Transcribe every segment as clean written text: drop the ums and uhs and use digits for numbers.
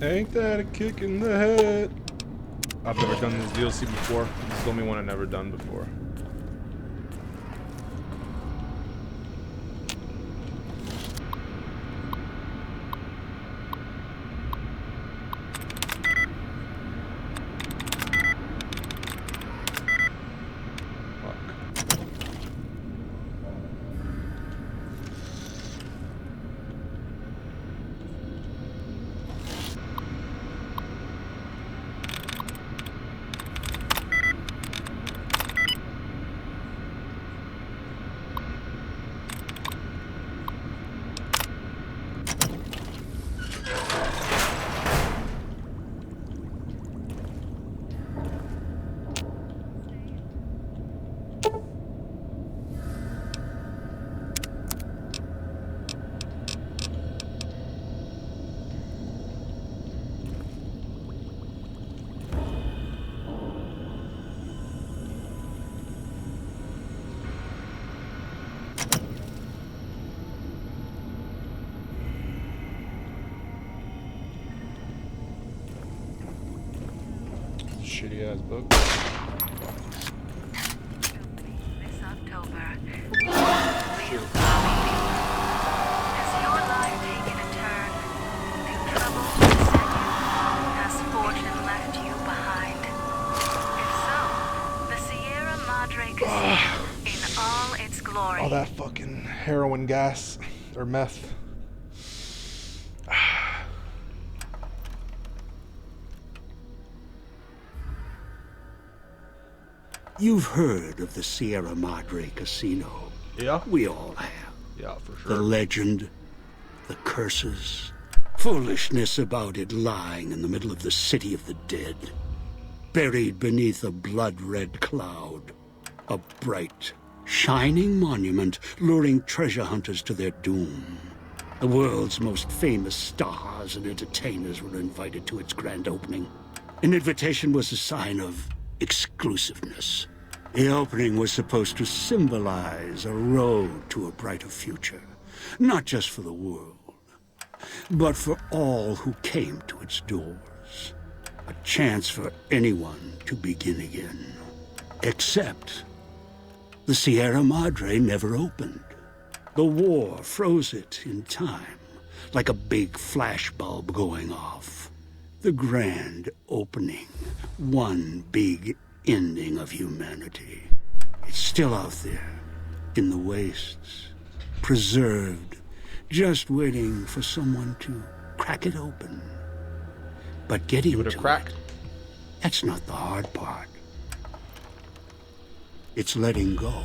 Ain't that a kick in the head? I've never done this DLC before. This is the only one I've never done before. Shitty ass book. This October, real zombie. Has your life taken a turn? Do trouble beset you? Has fortune left you behind? If so, the Sierra Madre Casino in all its glory. All that fucking heroin gas or meth. You've heard of the Sierra Madre Casino. Yeah? We all have. Yeah, for sure. The legend, the curses, foolishness about it lying in the middle of the city of the dead. Buried beneath a blood-red cloud. A bright, shining monument luring treasure hunters to their doom. The world's most famous stars and entertainers were invited to its grand opening. An invitation was a sign of exclusiveness. The opening was supposed to symbolize a road to a brighter future, not just for the world, but for all who came to its doors. A chance for anyone to begin again. Except the Sierra Madre never opened. The war froze it in time, like a big flashbulb going off. The grand opening, one big ending of humanity. It's still out there, in the wastes, preserved, just waiting for someone to crack it open. But getting to crack? it, that's not the hard part. It's letting go.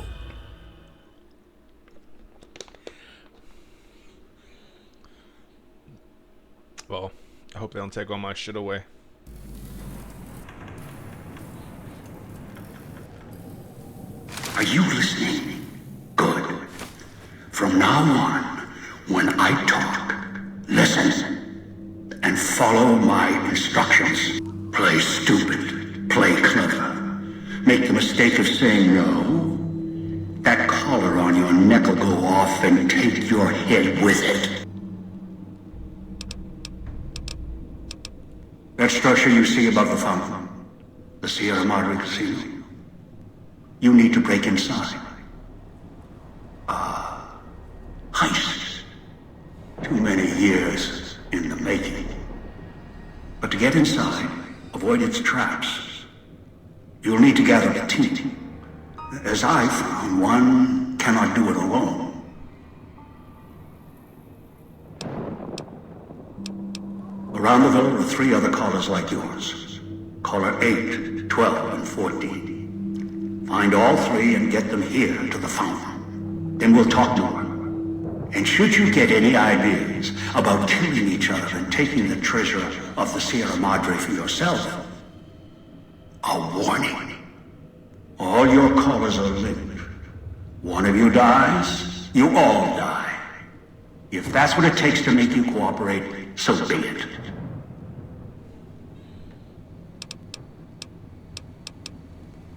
Well, I hope they don't take all my shit away. Are you listening? Good. From now on, when I talk, listen and follow my instructions. Play stupid, play clever. Make the mistake of saying no. That collar on your neck will go off and take your head with it. That structure you see above the fountain, the Sierra Madre Casino. You need to break inside. Heist. Too many years in the making. But to get inside, avoid its traps, you'll need to gather a team. As I found, one cannot do it alone. Around the villa are 3 other callers like yours. Caller 8, 12, and 14. Find all 3 and get them here to the fountain. Then we'll talk to her. And should you get any ideas about killing each other and taking the treasure of the Sierra Madre for yourself, a warning. All your callers are linked. One of you dies, you all die. If that's what it takes to make you cooperate, so be it.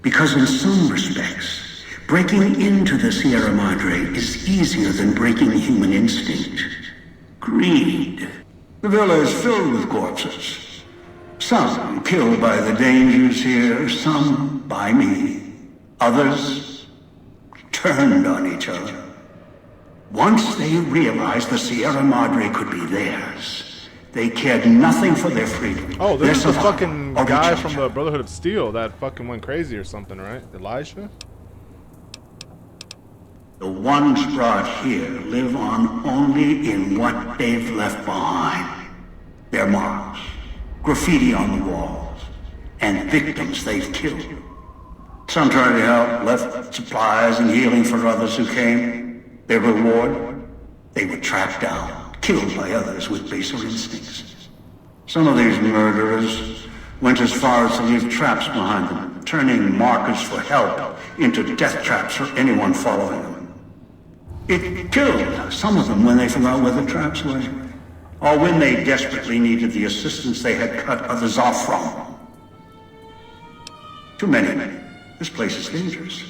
Because in some respects, breaking into the Sierra Madre is easier than breaking human instinct. Greed. The villa is filled with corpses. Some killed by the dangers here, some by me. Others turned on each other. Once they realized the Sierra Madre could be theirs, they cared nothing for their freedom. Oh, this is the fucking guy each from other. the Brotherhood of Steel that fucking went crazy or something, right? Elijah? The ones brought here live on only in what they've left behind. Their marks, graffiti on the walls, and victims they've killed. Some tried to help, left supplies and healing for others who came. Their reward? They were tracked down, killed by others with baser instincts. Some of these murderers went as far as to leave traps behind them, turning markers for help into death traps for anyone following them. It killed some of them when they forgot where the traps were, or when they desperately needed the assistance they had cut others off from. Too many. This place is dangerous.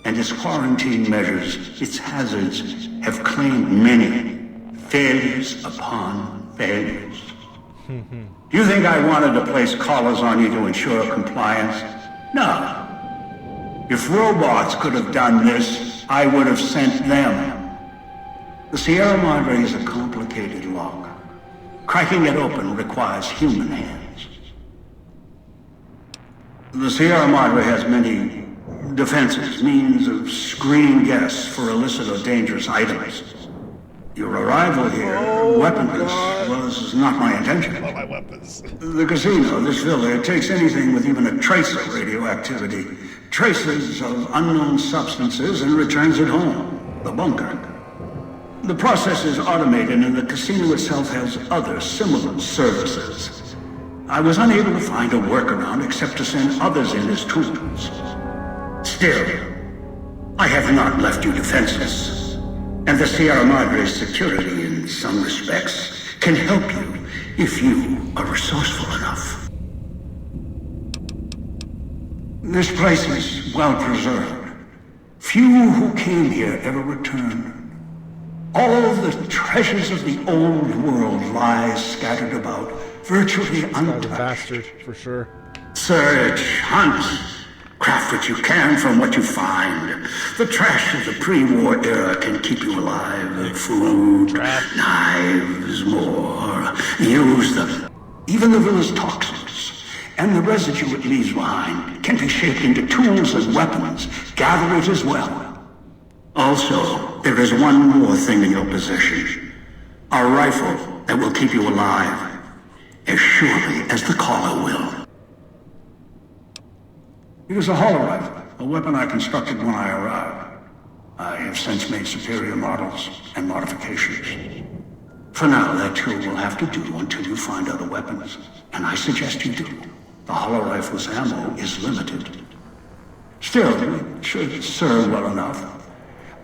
And its quarantine measures, its hazards, have claimed many failures upon failures. Do you think I wanted to place collars on you to ensure compliance? No. If robots could have done this, I would have sent them. The Sierra Madre is a complicated lock. Cracking it open requires human hands. The Sierra Madre has many defenses, means of screening guests for illicit or dangerous items. Your arrival here, weaponless, was not my intention. Oh, my weapons. The casino, this villa, it takes anything with even a trace of radioactivity, traces of unknown substances, and returns it home, the bunker. The process is automated, and the casino itself has other similar services. I was unable to find a workaround except to send others in as tools. Still, I have not left you defenseless, and the Sierra Madre's security, in some respects, can help you if you are resourceful enough. This place is well preserved. Few who came here ever returned. All the treasures of the old world lie scattered about, virtually Guy's a untouched. bastard, for sure. Search, hunt, craft what you can from what you find. The trash of the pre-war era can keep you alive. Food, knives, more. Use them. Even the villa's toxins and the residue it leaves behind can be shaped into tools and weapons. Gather it as well. Also, there is one more thing in your possession. A rifle that will keep you alive, as surely as the caller will. It is a hollow rifle, a weapon I constructed when I arrived. I have since made superior models and modifications. For now, that too will have to do until you find other weapons, and I suggest you do. The hollow rifle's ammo is limited. Still, it should serve well enough.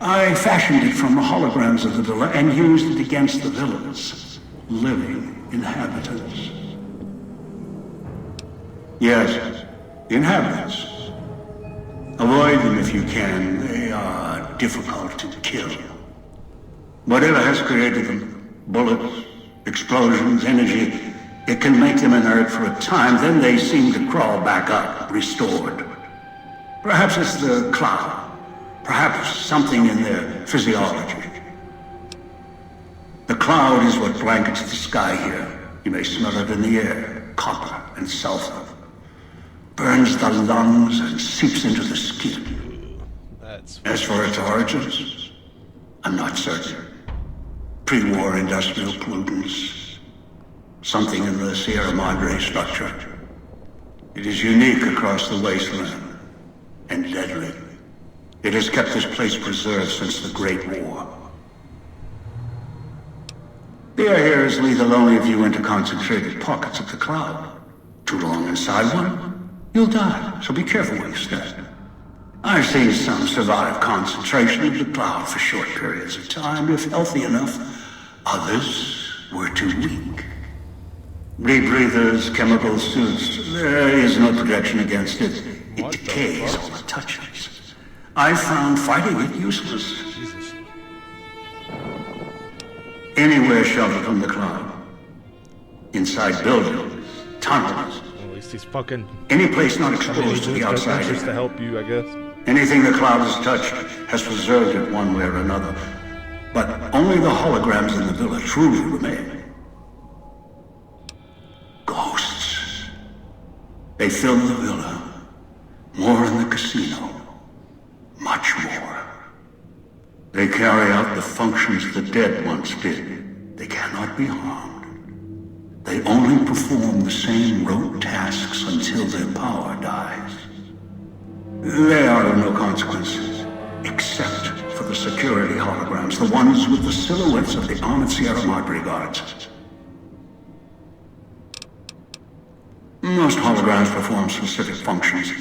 I fashioned it from the holograms of the villa and used it against the villa's living inhabitants. Yes, inhabitants. Avoid them if you can. They are difficult to kill. Whatever has created them, bullets, explosions, energy, it can make them inert for a time, then they seem to crawl back up, restored. Perhaps it's the cloud. Perhaps something in their physiology. The cloud is what blankets the sky here. You may smell it in the air, copper and sulfur. Burns the lungs and seeps into the skin. As for its origins, I'm not certain. Pre-war industrial pollutants. Something in the Sierra Madre structure. It is unique across the wasteland and deadly. It has kept this place preserved since the Great War. The air here is lethal only if you enter concentrated pockets of the cloud. Too long inside one, you'll die, so be careful where you step. I've seen some survive concentration of the cloud for short periods of time, if healthy enough. Others were too weak. Rebreathers, chemical suits, there is no protection against it. It decays all it touches. I found fighting it useless. Jesus. Anywhere sheltered from the cloud. inside buildings, tunnels, Well, at least he's fucking. any place not I mean, exposed he's to the doing his best outside interest to air. help you, I guess. Anything the cloud has touched has preserved it one way or another. But only the holograms in the villa truly remain. Ghosts. They fill the villa. More in the casino. Much more. They carry out the functions the dead once did. They cannot be harmed. They only perform the same rote tasks until their power dies. They are of no consequence, except for the security holograms, the ones with the silhouettes of the armored Sierra Madre guards. Most holograms perform specific functions.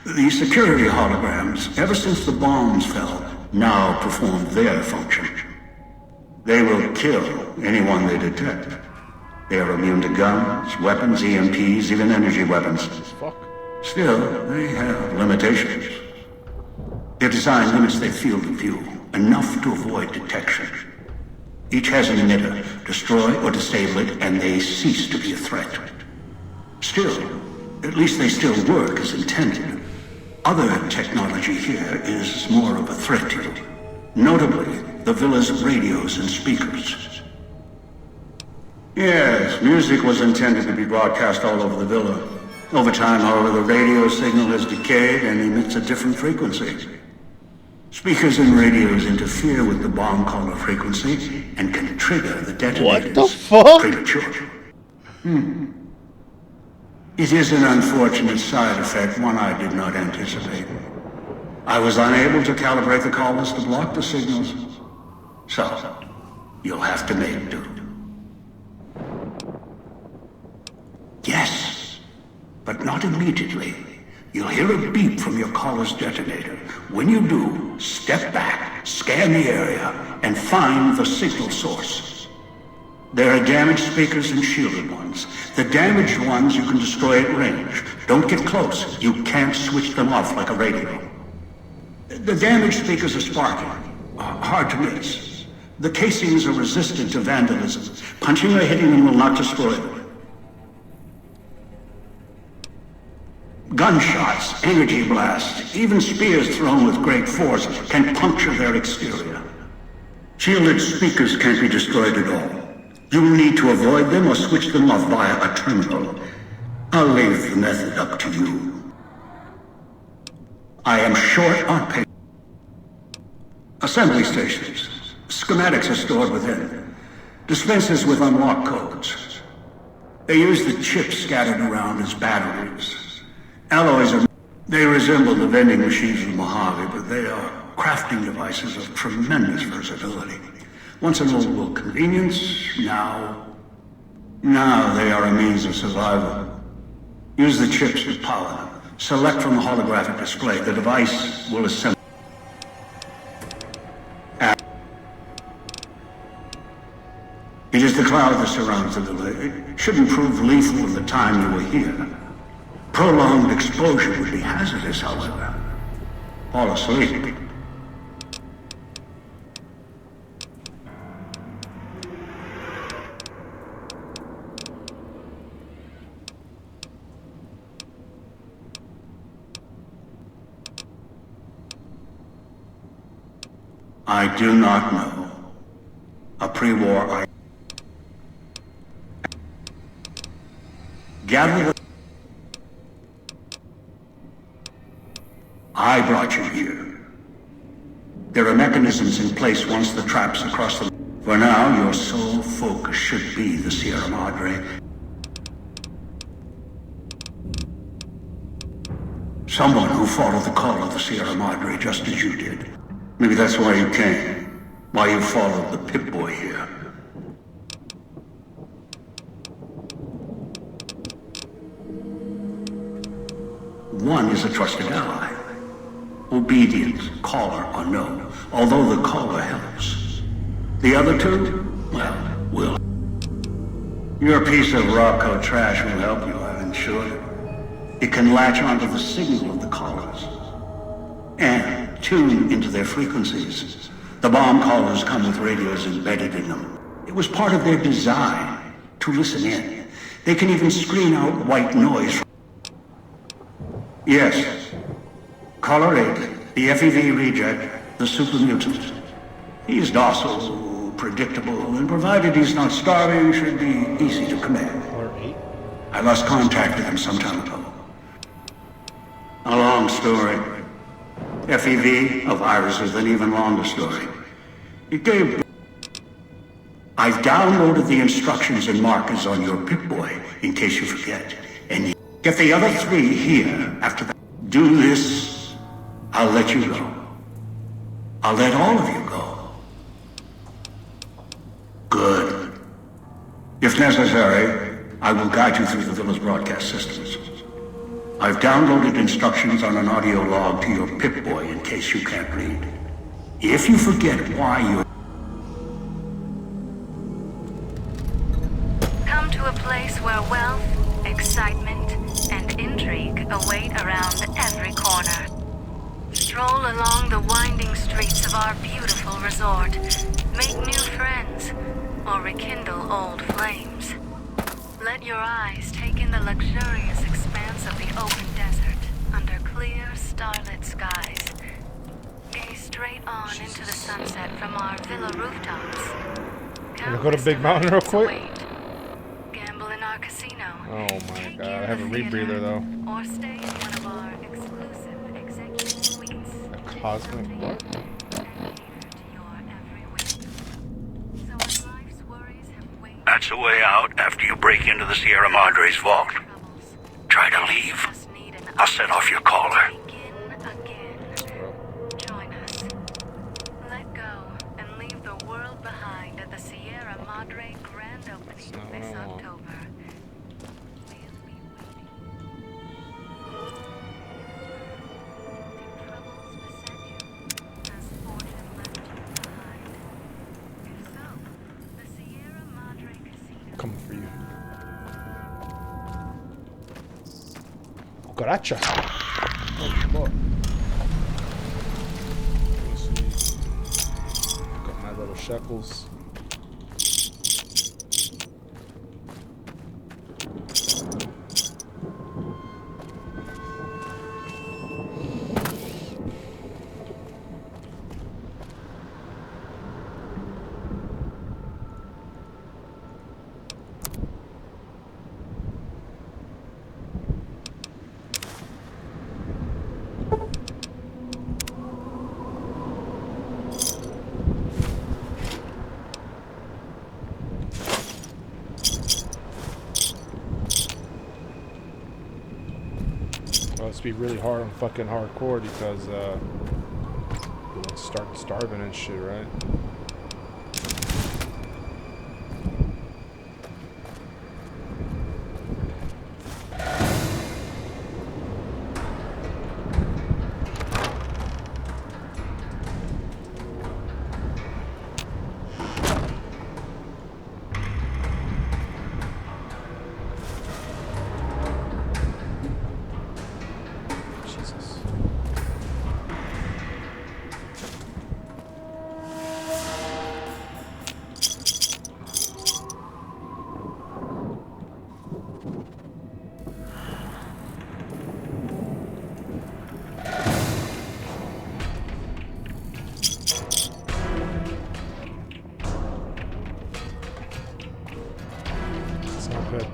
The security holograms, ever since the bombs fell, now perform their function. They will kill anyone they detect. They are immune to guns, weapons, EMPs, even energy weapons. Fuck. Still, they have limitations. Their design limits their field of view, enough to avoid detection. Each has an emitter. Destroy or disable it, and they cease to be a threat. Still, at least they still work as intended. Other technology here is more of a threat to you. Notably, the villa's radios and speakers. Yes, music was intended to be broadcast all over the villa. Over time, however, the radio signal has decayed and emits a different frequency. Speakers and radios interfere with the bomb caller frequency and can trigger the detonators. What the fuck? Prematurely. It is an unfortunate side effect, one I did not anticipate. I was unable to calibrate the callers to block the signals. So, you'll have to make do. Yes, but not immediately. You'll hear a beep from your caller's detonator. When you do, step back, scan the area, and find the signal source. There are damaged speakers and shielded ones. The damaged ones you can destroy at range. Don't get close. You can't switch them off like a radio. The damaged speakers are sparking. Hard to miss. The casings are resistant to vandalism. Punching or hitting them will not destroy them. Gunshots, energy blasts, even spears thrown with great force can puncture their exterior. Shielded speakers can't be destroyed at all. You will need to avoid them or switch them off via a terminal. I'll leave the method up to you. I am short on paper. Assembly stations. Schematics are stored within. Dispensers with unlock codes. They use the chips scattered around as batteries. Alloys are... They resemble the vending machines of Mojave, but they are crafting devices of tremendous versatility. Once an old world convenience, now they are a means of survival. Use the chips to power them. Select from the holographic display. The device will assemble. It is the cloud that surrounds the villa. It shouldn't prove lethal in the time you were here. Prolonged exposure would be hazardous, however. Fall asleep. I do not know. A pre-war Gather the... I brought you here. There are mechanisms in place once the traps across the... For now, your sole focus should be the Sierra Madre. Someone who followed the call of the Sierra Madre just as you did. Maybe that's why you came. Why you followed the Pip-Boy here. One is a trusted ally. Obedient, caller, or no. Although the caller helps. The other two, well, will. Your piece of Rocco trash will help you, I've ensured it. It can latch onto the signal of the callers. And tune into their frequencies. The bomb callers come with radios embedded in them. It was part of their design to listen in. They can even screen out white noise. Yes. Caller 8, the FEV reject, the super mutant. He's docile, predictable, and provided he's not starving, should be easy to command. Caller 8? I lost contact with him some time ago. A long story. FEV, a virus is an even longer story. It gave... I've downloaded the instructions and markers on your Pip-Boy, in case you forget. And you get the other 3 here after that. Do this, I'll let you go. I'll let all of you go. Good. If necessary, I will guide you through the villa's broadcast systems. I've downloaded instructions on an audio log to your Pip-Boy in case you can't read. If you forget why you... Come to a place where wealth, excitement, and intrigue await around every corner. Stroll along the winding streets of our beautiful resort. Make new friends, or rekindle old flames. Let your eyes take in the luxurious expanse of the open desert under clear, starlit skies. Gaze straight on into the sunset from our villa rooftops. Can I go to Big Mountain real quick? Gamble in our casino. Oh my god, I have a rebreather though. Or stay in one of our exclusive executive suites. A cosmic what? That's the way out after you break into the Sierra Madre's vault. Try to leave. I'll set off your caller. Join us. Let go and leave the world behind at the Sierra Madre grand opening this October. Coming for you. Gotcha. Oh, fuck. Let's see. Got my little shekels. Must be really hard on fucking hardcore because you start starving and shit, right? Good.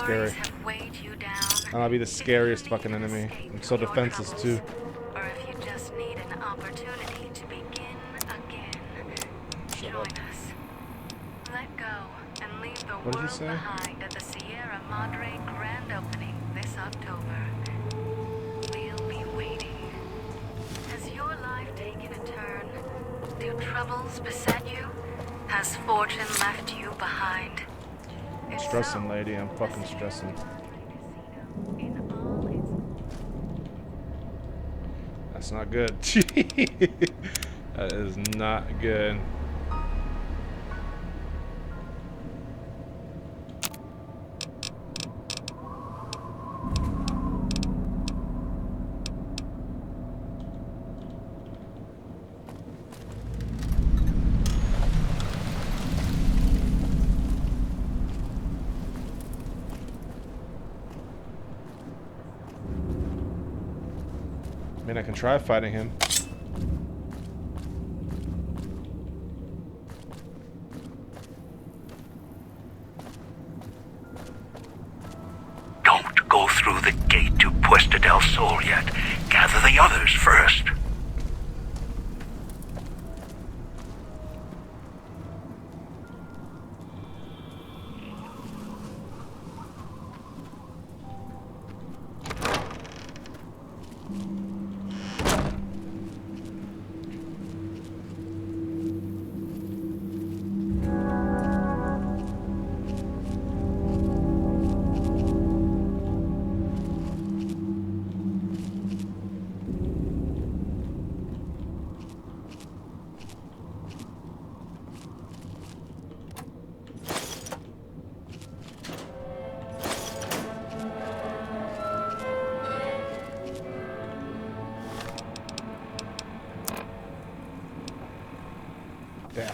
scary. have weighed you down, And I'll be the if you scariest need fucking an enemy. escape I'm so from your defenseless troubles, too. or if you just need an opportunity to begin again, Shut join up. us. Let go and leave the What did he world say? behind at the Sierra Madre grand opening this October. We'll be waiting. Has your life taken a turn? Do troubles beset you? Has fortune left you behind? If Stressing, so, lady. I'm the fucking Sierra stressing. Madre Casino in all its That's not good. That is not good. I mean, I can try fighting him. Don't go through the gate to Puesta del Sol yet. Gather the others first. Damn.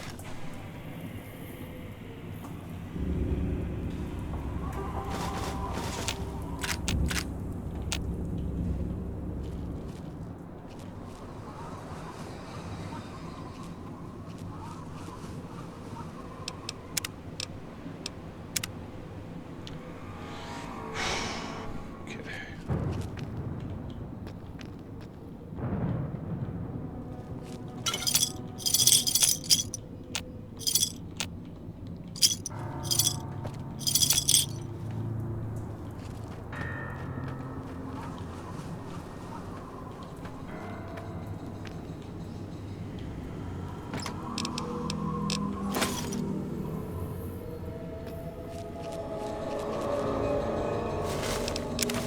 Okay.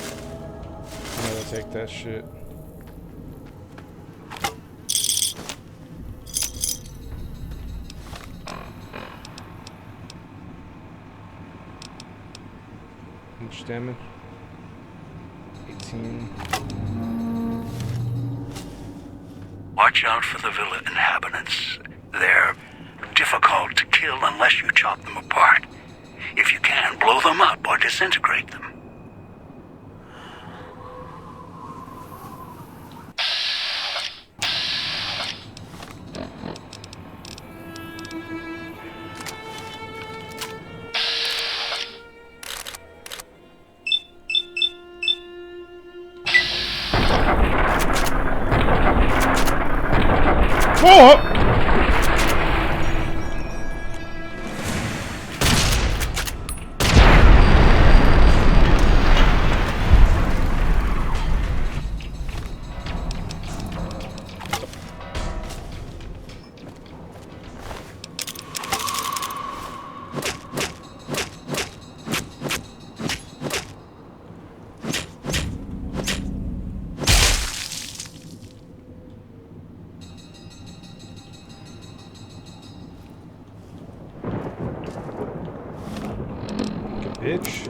I'm gonna take that shit. How much damage? 18. Watch out for the villa inhabitants. They're difficult to kill unless you chop them apart. If you can, blow them up or disintegrate them. Whoa! Bitch.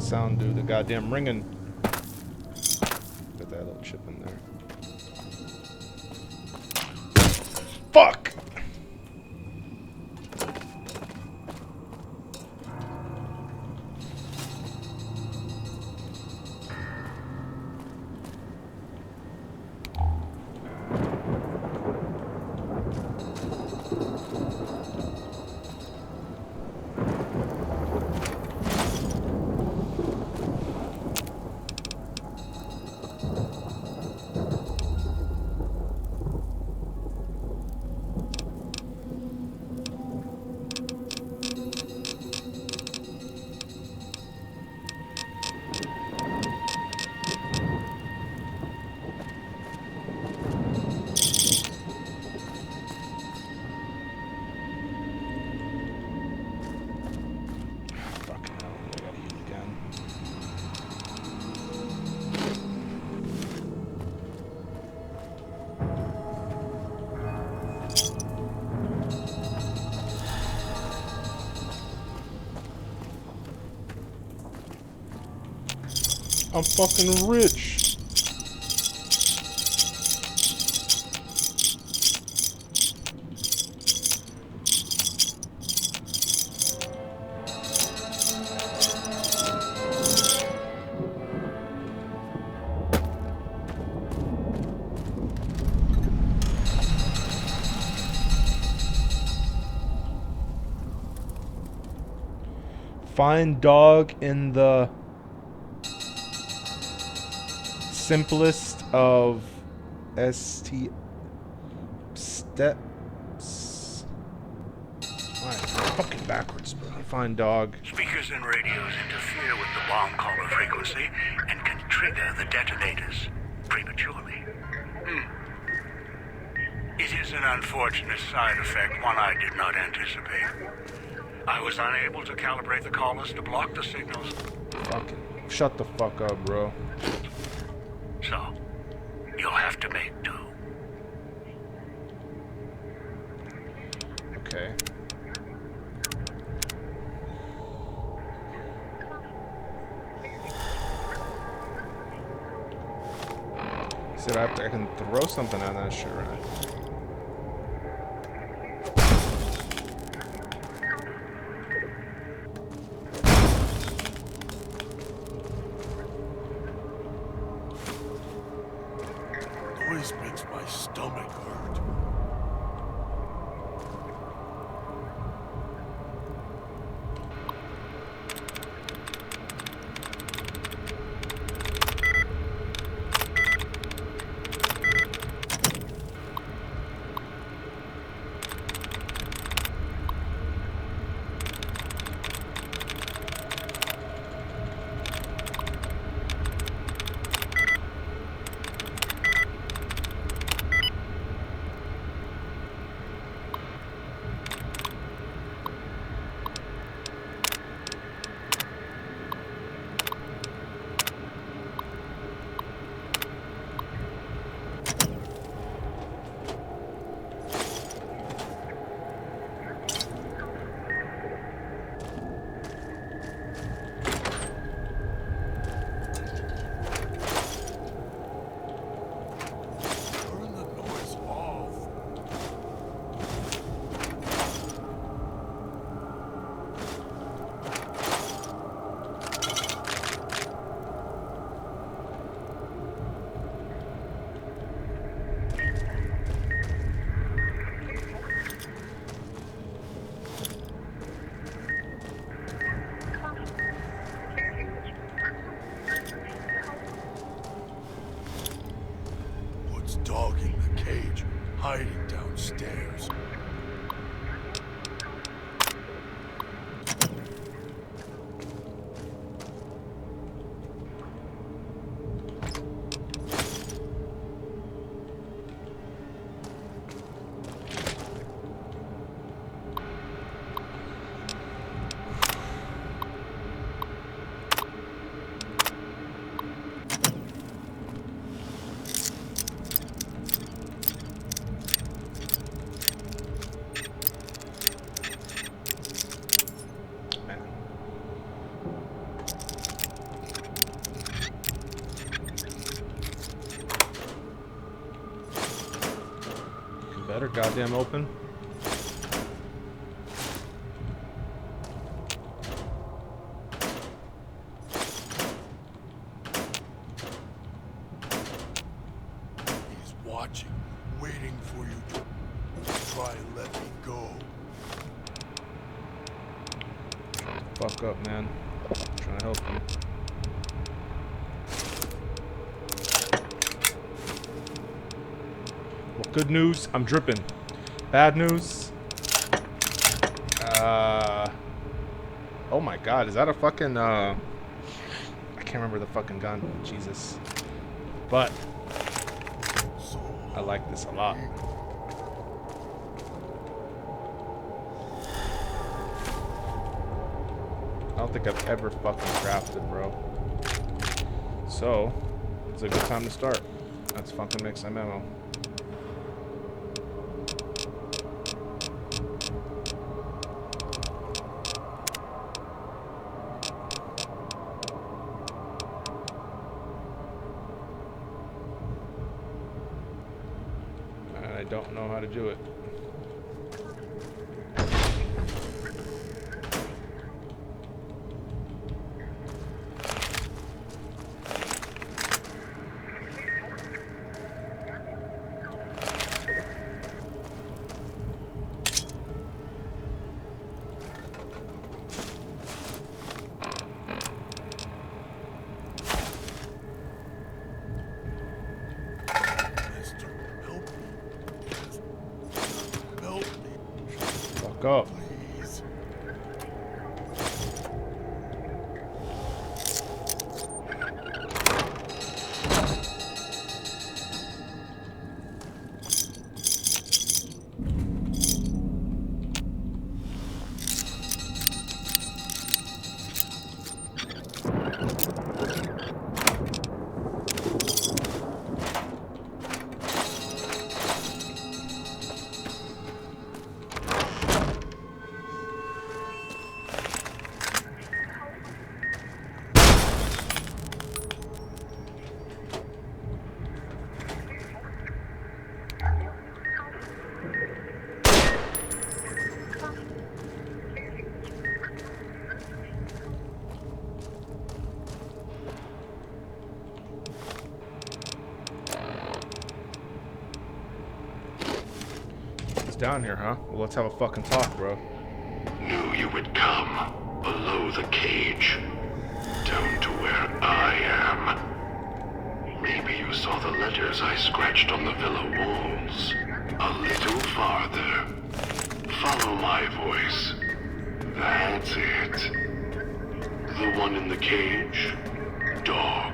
fucking sound, dude. The goddamn ringing. Got that little chip in there. Fuck! I'm fucking rich. Find dog in the simplest of steps. Why? Fucking backwards, bro. Find dog. Speakers and radios interfere with the bomb caller frequency and can trigger the detonators prematurely. It is an unfortunate side effect, one I did not anticipate. I was unable to calibrate the callers to block the signals. Fucking shut the fuck up, bro. So, you'll have to make do. Okay. See, I can throw something at that shit, right? Noise makes my stomach hurt. Dogging the cage, hiding downstairs. Better goddamn open. He's watching, waiting for you to try and let me go. Fuck up, man. I'm trying to help you. Well, good news, I'm dripping. Bad news. Oh my god, is that a fucking I can't remember the fucking gun. Jesus. But I like this a lot. I don't think I've ever fucking crafted, bro. So, it's a good time to start. That's fucking mix MMO. And I don't know how to do it. Fuck up. Please. Down here, huh? Well, let's have a fucking talk, bro. Knew you would come. Below the cage. Down to where I am. Maybe you saw the letters I scratched on the villa walls. A little farther. Follow my voice. That's it. The one in the cage? Dog.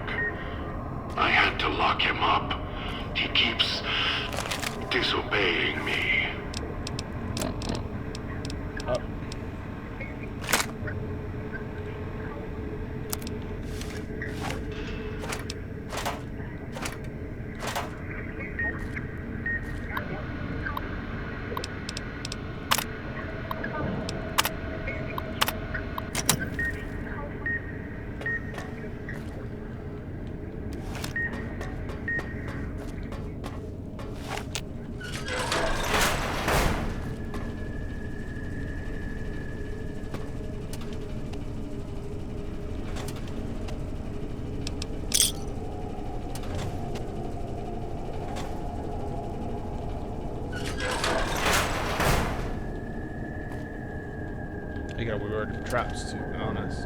I had to lock him up. He keeps disobeying me. Up. You got weird traps too. Oh, nice.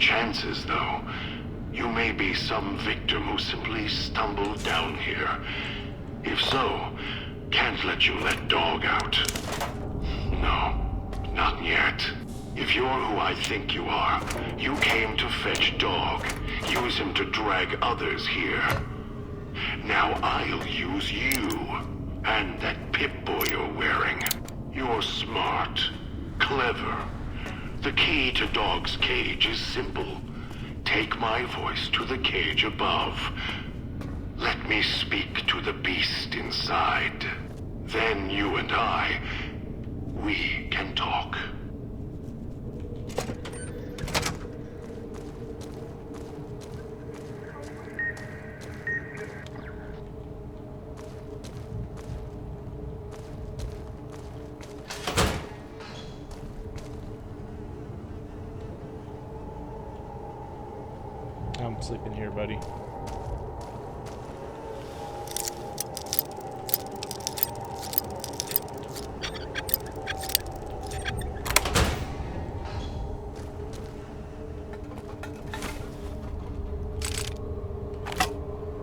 chances, though. You may be some victim who simply stumbled down here. If so, can't let you let Dog out. No, not yet. If you're who I think you are, you came to fetch Dog, use him to drag others here. Now I'll use you, and that Pip-Boy you're wearing. You're smart, clever. The key to Dog's cage is simple. Take my voice to the cage above. Let me speak to the beast inside. Then you and I, we can talk. I'm sleeping here, buddy.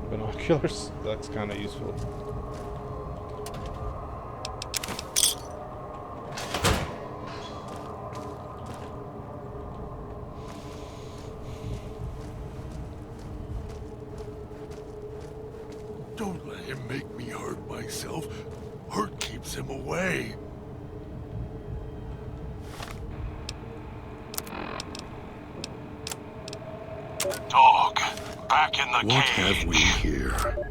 Binoculars? That's kind of useful. Don't let him make me hurt myself. Hurt keeps him away. Dog, back in the cage. What have we here?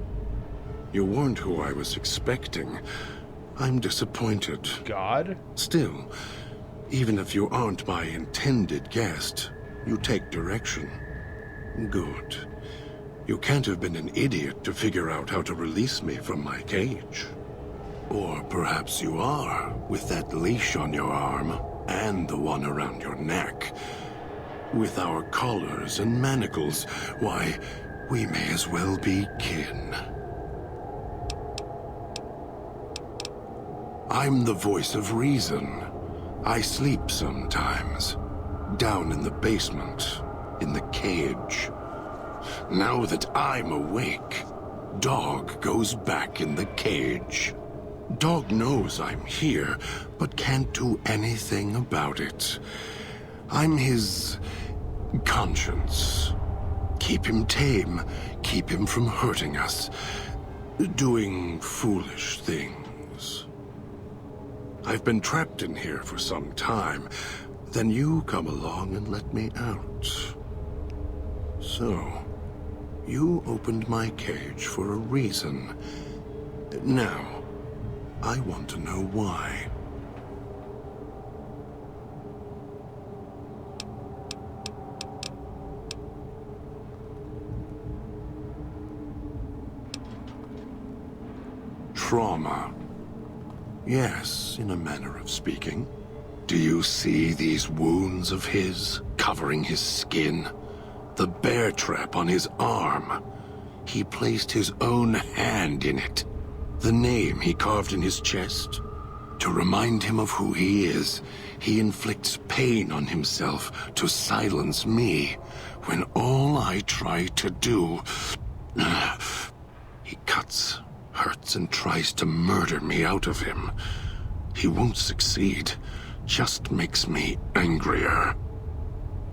You weren't who I was expecting. I'm disappointed. God? Still, even if you aren't my intended guest, you take direction. Good. You can't have been an idiot to figure out how to release me from my cage. Or perhaps you are, with that leash on your arm, and the one around your neck. With our collars and manacles, why, we may as well be kin. I'm the voice of reason. I sleep sometimes. Down in the basement, in the cage. Now that I'm awake, Dog goes back in the cage. Dog knows I'm here, but can't do anything about it. I'm his conscience. Keep him tame, keep him from hurting us, doing foolish things. I've been trapped in here for some time. Then you come along and let me out. So, you opened my cage for a reason. Now, I want to know why. Trauma. Yes, in a manner of speaking. Do you see these wounds of his, covering his skin? The bear trap on his arm. He placed his own hand in it. The name he carved in his chest. To remind him of who he is, he inflicts pain on himself to silence me, when all I try to do... He cuts, hurts, and tries to murder me out of him. He won't succeed, just makes me angrier.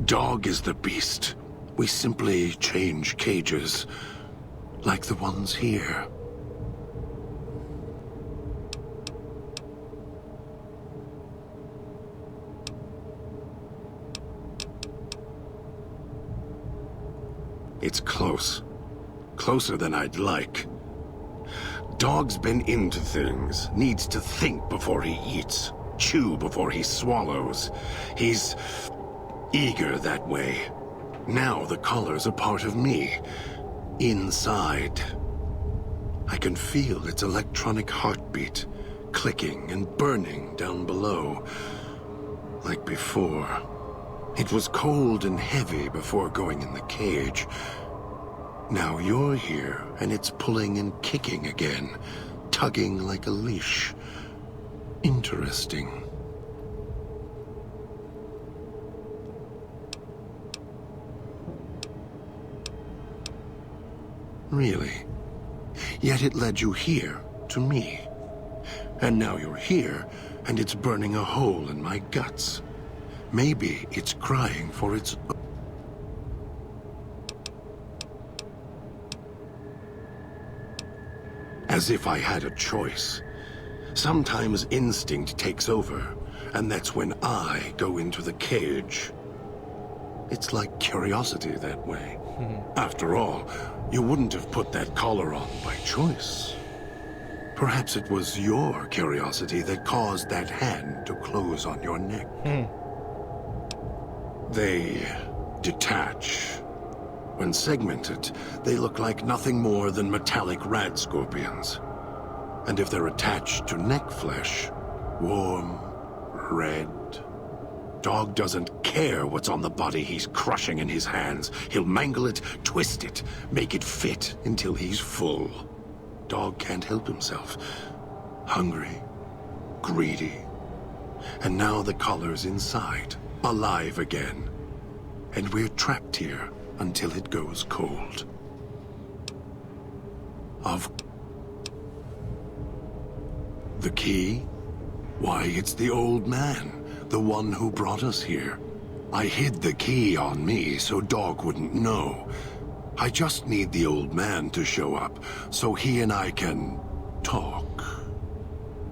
Dog is the beast. We simply change cages, like the ones here. It's close. Closer than I'd like. Dog's been into things, needs to think before he eats, chew before he swallows. He's eager that way. Now the collar's a part of me. Inside. I can feel its electronic heartbeat, clicking and burning down below. Like before. It was cold and heavy before going in the cage. Now you're here, and it's pulling and kicking again, tugging like a leash. Interesting. Really. Yet it led you here, to me. And now you're here, and it's burning a hole in my guts. Maybe it's crying for its... As if I had a choice. Sometimes instinct takes over, and that's when I go into the cage. It's like curiosity that way. After all, you wouldn't have put that collar on by choice. Perhaps it was your curiosity that caused that hand to close on your neck. They detach. When segmented, they look like nothing more than metallic rad scorpions. And if they're attached to neck flesh, warm, red... Dog doesn't care what's on the body he's crushing in his hands. He'll mangle it, twist it, make it fit until he's full. Dog can't help himself. Hungry, greedy. And now the collar's inside, alive again. And we're trapped here until it goes cold. The key? Why, it's the old man. The one who brought us here. I hid the key on me so Dog wouldn't know. I just need the old man to show up so he and I can talk.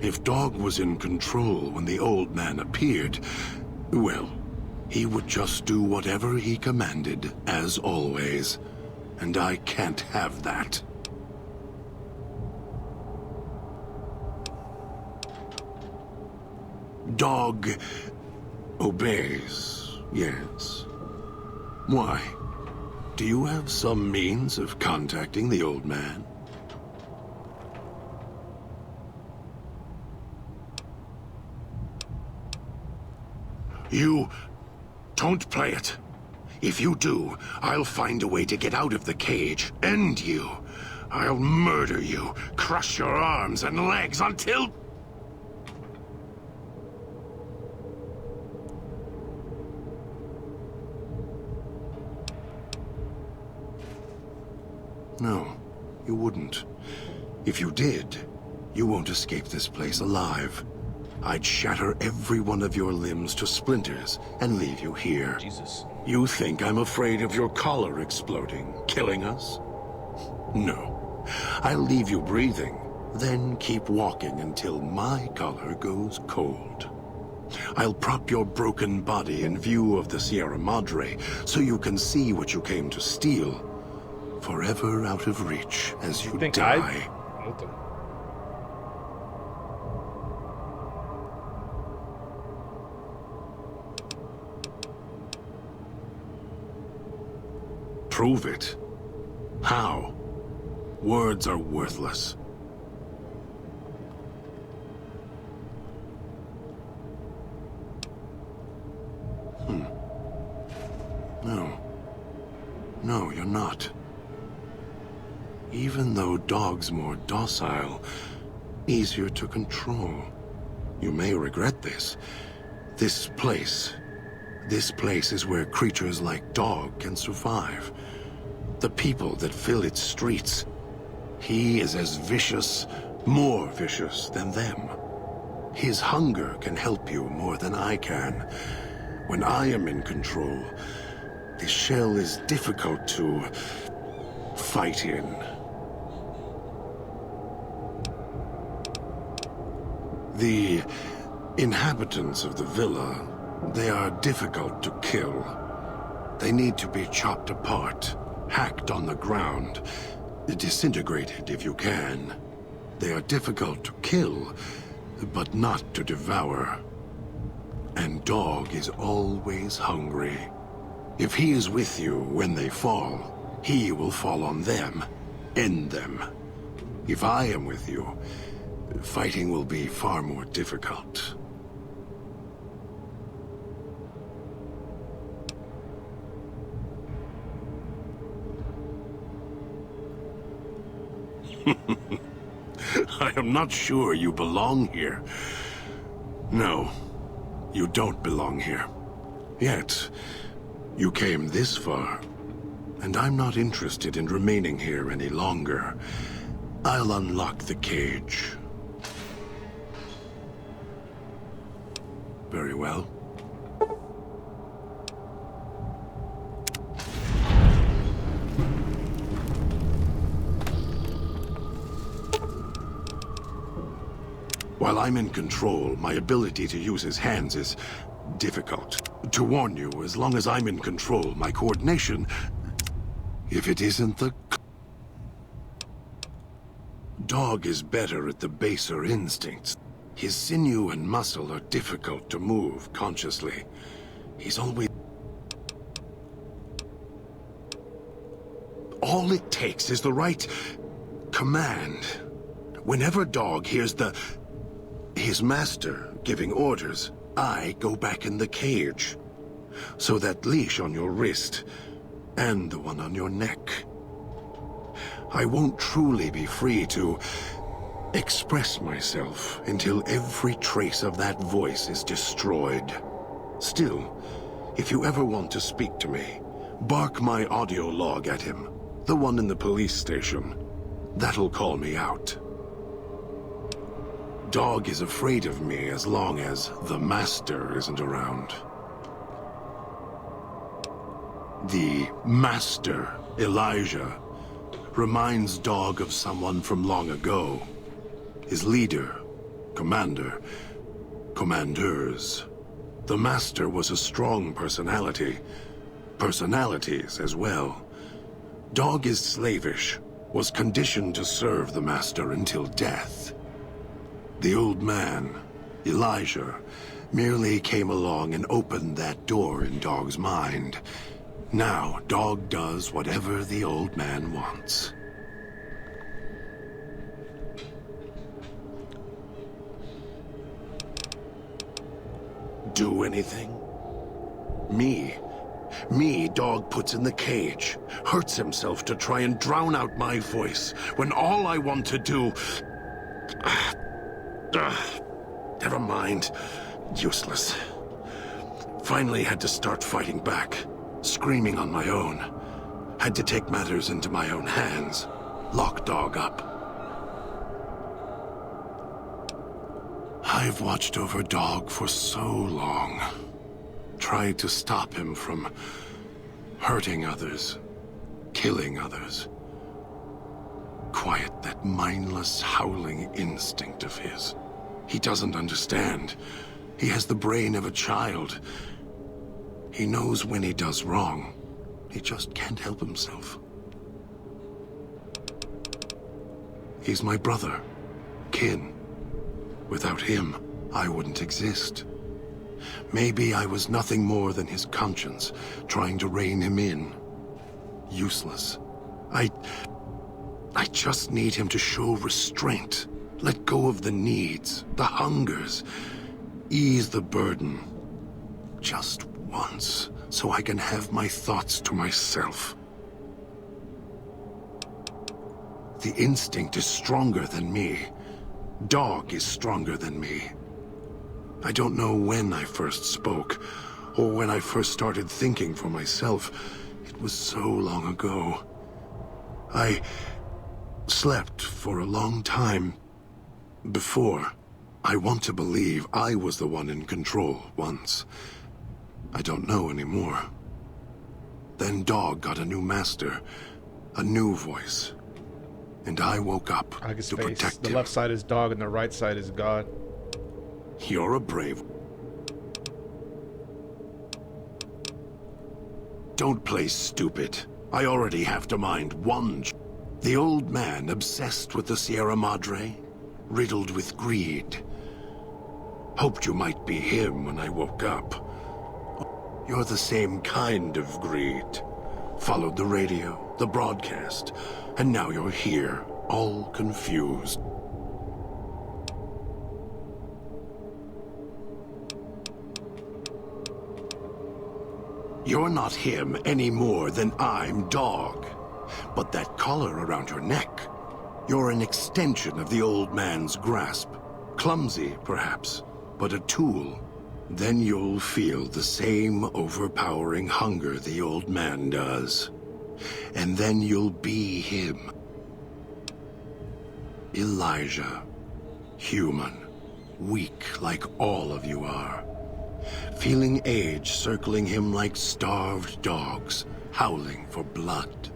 If Dog was in control when the old man appeared, well, he would just do whatever he commanded, as always. And I can't have that. Dog obeys, yes. Why? Do you have some means of contacting the old man? You don't play it. If you do, I'll find a way to get out of the cage, end you. I'll murder you, crush your arms and legs until... No, you wouldn't. If you did, you won't escape this place alive. I'd shatter every one of your limbs to splinters and leave you here. Jesus. You think I'm afraid of your collar exploding, killing us? No. I'll leave you breathing, then keep walking until my collar goes cold. I'll prop your broken body in view of the Sierra Madre so you can see what you came to steal. Forever out of reach as you die. What the... Prove it. How? Words are worthless. No. No, you're not. Even though Dog's more docile, easier to control. You may regret this. This place is where creatures like Dog can survive. The people that fill its streets. He is as vicious, more vicious than them. His hunger can help you more than I can. When I am in control, this shell is difficult to fight in. The inhabitants of the villa, they are difficult to kill. They need to be chopped apart, hacked on the ground, disintegrated if you can. They are difficult to kill, but not to devour. And Dog is always hungry. If he is with you when they fall, he will fall on them, end them. If I am with you, fighting will be far more difficult. I am not sure you belong here. No, you don't belong here. Yet, you came this far. and I'm not interested in remaining here any longer. I'll unlock the cage. Very well. While I'm in control, my ability to use his hands is difficult. To warn you, as long as I'm in control, my coordination... If it isn't the... Dog is better at the baser instincts. His sinew and muscle are difficult to move consciously. He's always... All it takes is the right command. Whenever Dog hears his master giving orders, I go back in the cage. So that leash on your wrist, and the one on your neck. I won't truly be free to express myself until every trace of that voice is destroyed. Still, if you ever want to speak to me, bark my audio log at him, the one in the police station. That'll call me out. Dog is afraid of me as long as the master isn't around. The master, Elijah, reminds Dog of someone from long ago. His leader, commander, commanders. The master was a strong personality. Personalities as well. Dog is slavish, was conditioned to serve the master until death. The old man, Elijah, merely came along and opened that door in Dog's mind. Now, Dog does whatever the old man wants. Do anything? Me, Dog puts in the cage, hurts himself to try and drown out my voice, when all I want to do... Never mind. Useless. Finally had to start fighting back, screaming on my own. Had to take matters into my own hands, lock Dog up. I've watched over Dog for so long. Tried to stop him from hurting others, killing others. Quiet that mindless, howling instinct of his. He doesn't understand. He has the brain of a child. He knows when he does wrong. He just can't help himself. He's my brother, kin. Without him, I wouldn't exist. Maybe I was nothing more than his conscience, trying to rein him in. Useless. I just need him to show restraint. Let go of the needs, the hungers. Ease the burden. Just once, so I can have my thoughts to myself. The instinct is stronger than me. Dog is stronger than me. I don't know when I first spoke, or when I first started thinking for myself. It was so long ago. I slept for a long time before. I want to believe I was the one in control once. I don't know anymore. Then Dog got a new master, a new voice. And I woke up to protect him. The left side is Dog and the right side is God. You're a brave... Don't play stupid. I already have to mind one... The old man obsessed with the Sierra Madre, riddled with greed. Hoped you might be him when I woke up. You're the same kind of greed. Followed the radio, the broadcast, and now you're here, all confused. You're not him any more than I'm Dog. But that collar around your neck, you're an extension of the old man's grasp. Clumsy, perhaps, but a tool. Then you'll feel the same overpowering hunger the old man does. and then you'll be him. Elijah. Human. Weak like all of you are. Feeling age circling him like starved dogs, howling for blood.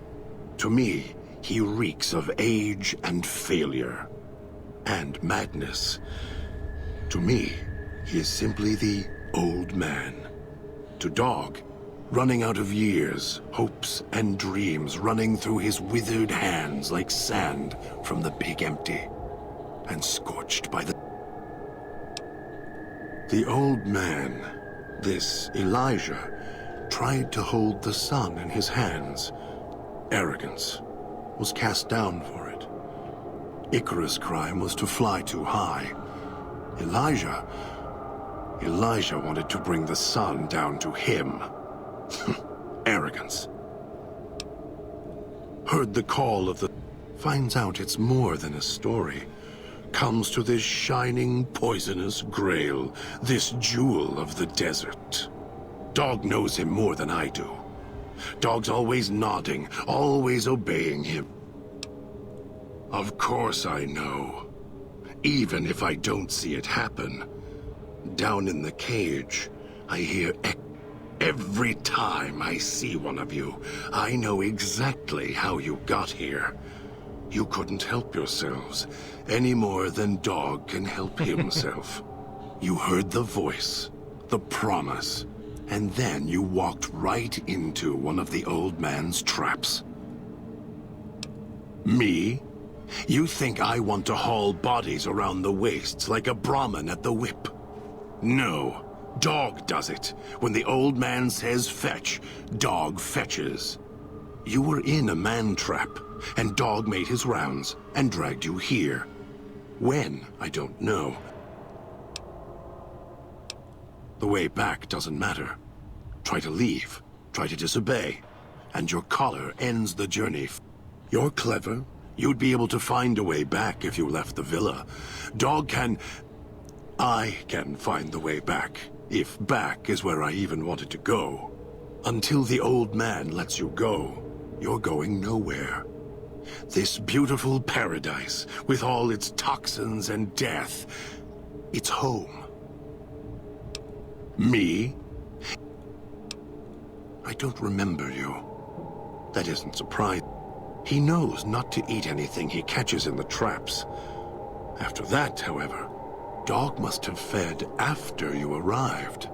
To me, he reeks of age and failure. And madness. To me, he is simply the old man. To Dog, running out of years, hopes and dreams running through his withered hands like sand from the big empty. And scorched by the... The old man, this Elijah, tried to hold the sun in his hands. Arrogance was cast down for it. Icarus' crime was to fly too high. Elijah wanted to bring the sun down to him. Arrogance. Heard the call of the... Finds out it's more than a story. Comes to this shining, poisonous grail, this jewel of the desert. Dog knows him more than I do. Dog's always nodding, always obeying him. Of course I know. Even if I don't see it happen. Down in the cage, I hear every time I see one of you. I know exactly how you got here. You couldn't help yourselves, any more than Dog can help himself. You heard the voice, the promise, and then you walked right into one of the old man's traps. Me? You think I want to haul bodies around the wastes like a Brahmin at the whip? No, Dog does it. When the old man says fetch, Dog fetches. You were in a man trap, and Dog made his rounds and dragged you here. When, I don't know. The way back doesn't matter. Try to leave, try to disobey, and your collar ends the journey. You're clever. You'd be able to find a way back if you left the villa. Dog can... I can find the way back, if back is where I even wanted to go. Until the old man lets you go, you're going nowhere. This beautiful paradise, with all its toxins and death, it's home. Me? I don't remember you. That isn't surprising. He knows not to eat anything he catches in the traps. After that, however, Dog must have fed after you arrived.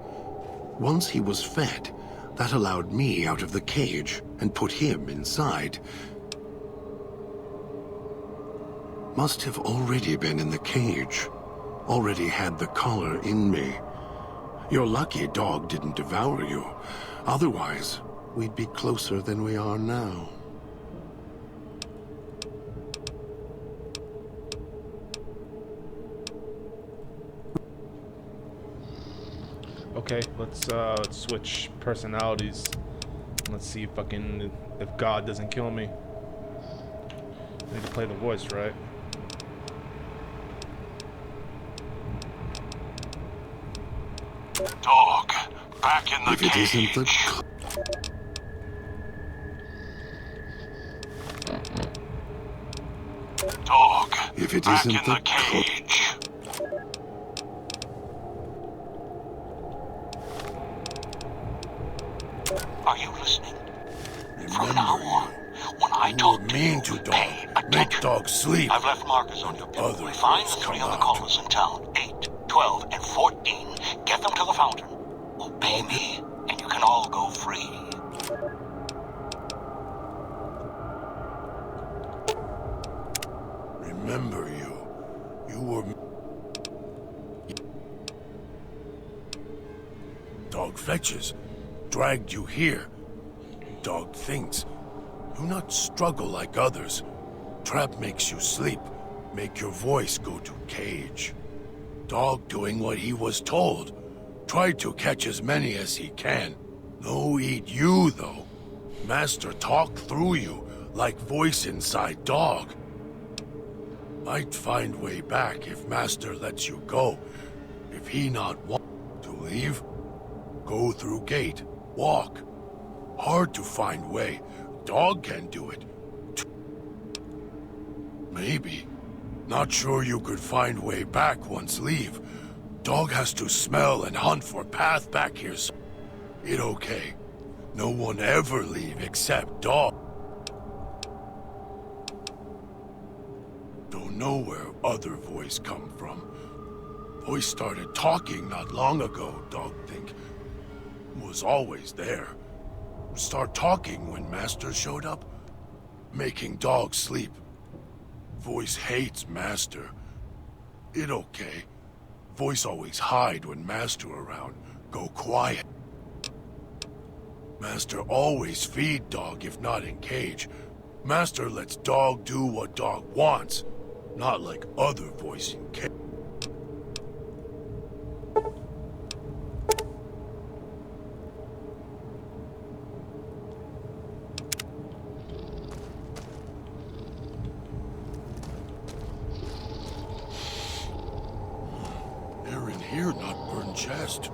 Once he was fed, that allowed me out of the cage and put him inside. Must have already been in the cage. Already had the collar in me. You're lucky Dog didn't devour you. Otherwise, we'd be closer than we are now. Okay, let's switch personalities. Let's see if God doesn't kill me. I need to play the voice, right? Dog, back in the If it isn't cage. Dog, If it back isn't in the cage. Are you listening? From now on, when I talk to mean you, to Dog. pay Make attention. Dog sleep. I've left markers on your pillow. Other Find the folks three come other out. callers in town. 8, 12, and 14. Get them to the fountain. Obey me, and you can all go free. Remember you. You were... Dog fetches. Dragged you here. Dog thinks. Do not struggle like others. Trap makes you sleep. Make your voice go to cage. Dog doing what he was told. Try to catch as many as he can. No eat you, though. Master talk through you, like voice inside Dog. Might find way back if Master lets you go. If he not want to leave, go through gate, walk. Hard to find way. Dog can do it. Maybe. Not sure you could find way back once leave. Dog has to smell and hunt for path back here. So it okay. No one ever leave except dog. Don't know where other voice come from. Voice started talking not long ago, dog think. Was always there. Start talking when Master showed up. Making dog sleep. Voice hates Master. It okay. Voice always hide when Master around. Go quiet. Master always feed dog if not in cage. Master lets dog do what dog wants. Not like other voice in cage. Air in here, not burned chest.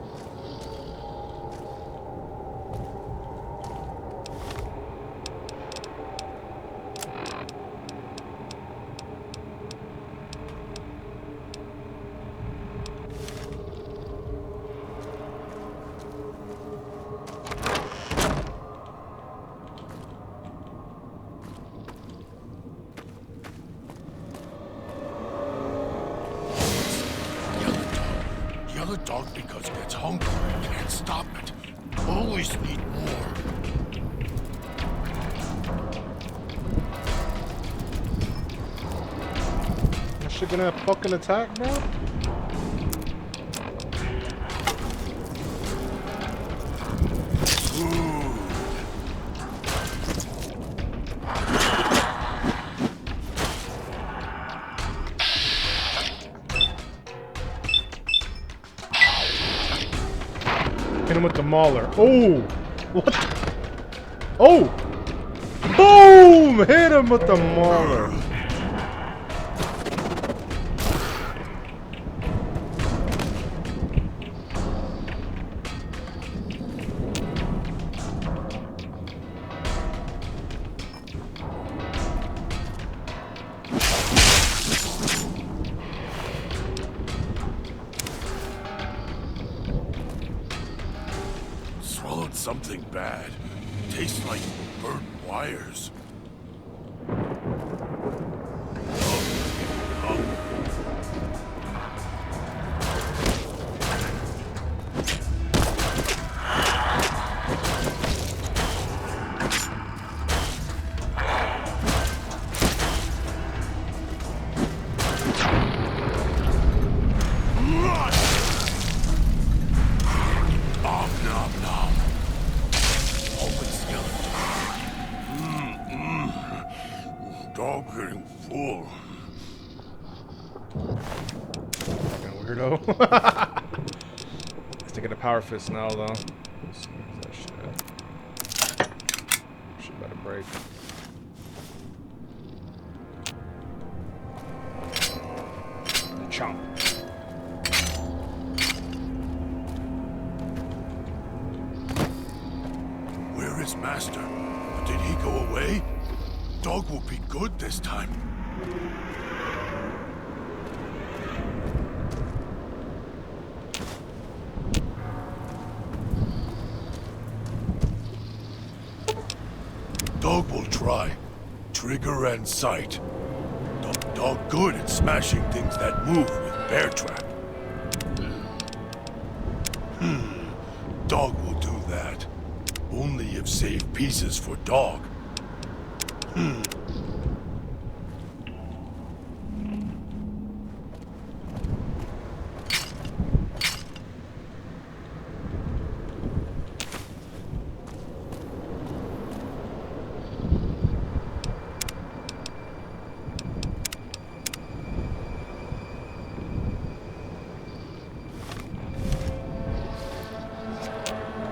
Yellow dog because gets hungry. Can't stop it. Always need more. Is she gonna fucking attack, bro? Hit him with the mauler. Oh! What? Oh! Boom! Hit him with the mauler. Swallowed something bad. Tastes like burnt wires. Dog getting full. Fucking weirdo. Let's take it a power fist now, though. Where's that shit? Shit about to break. Chomp. Where is Master? Did he go away? Dog will be good this time. Dog will try. Trigger and sight. Dog good at smashing things that move with bear trap. Dog will do that. Only if save pieces for dog.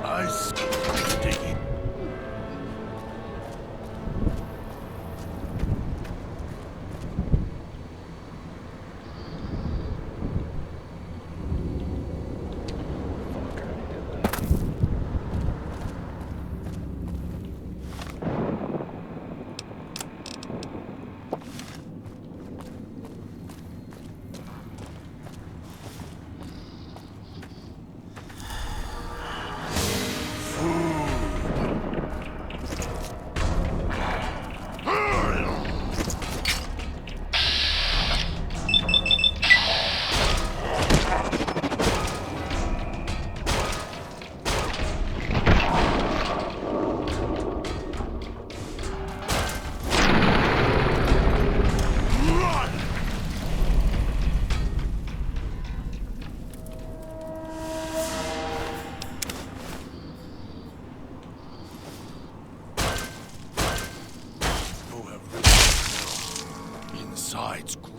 Nice digging.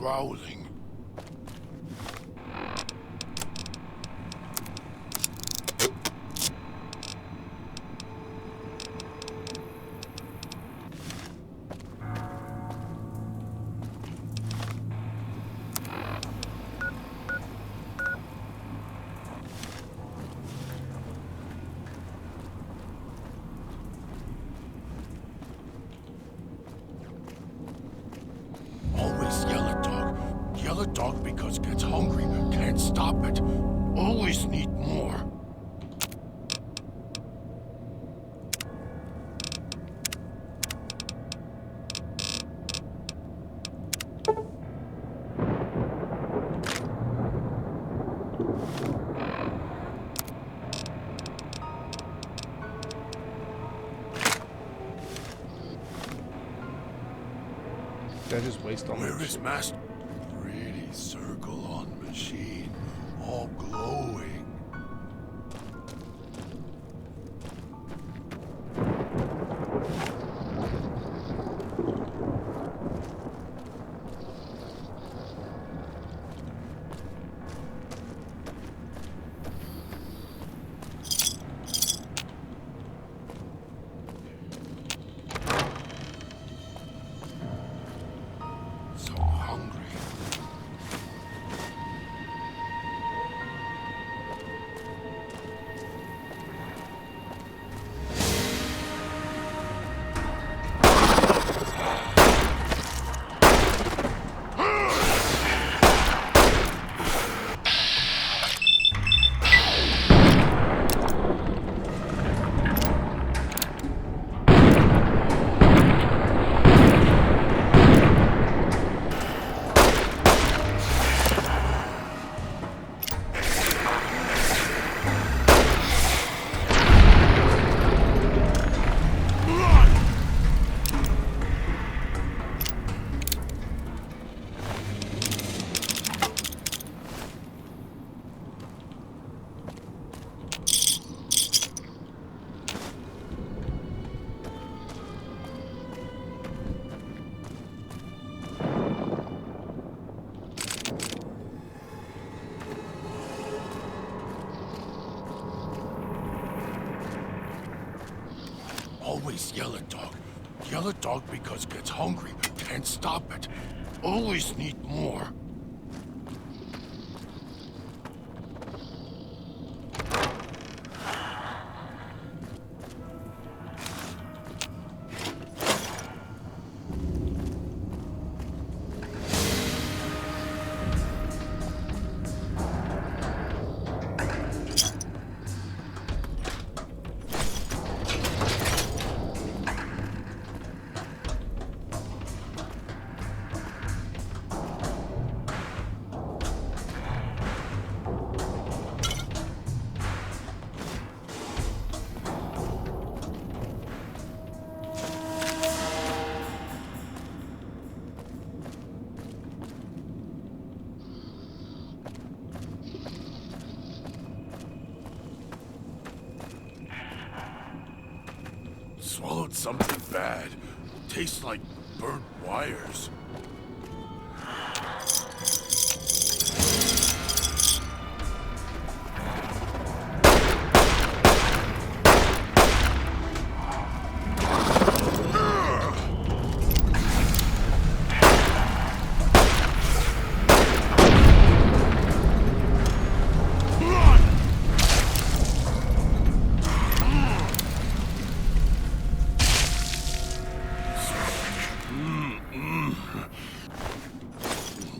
growling. Always yell at dog. Yell at dog because gets hungry. Can't stop it. Always need more. Did I just waste all my Where is shit? Master? Pretty circle on machine, all glowing. So hungry. Always yell at dog. Yell at dog because gets hungry. Can't stop it. Always need more. Swallowed something bad. Tastes like burnt wires.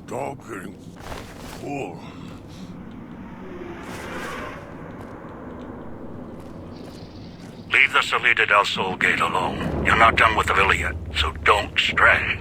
Dog getting full. Leave the Salida del Sol gate alone. You're not done with the villa yet, so don't stray.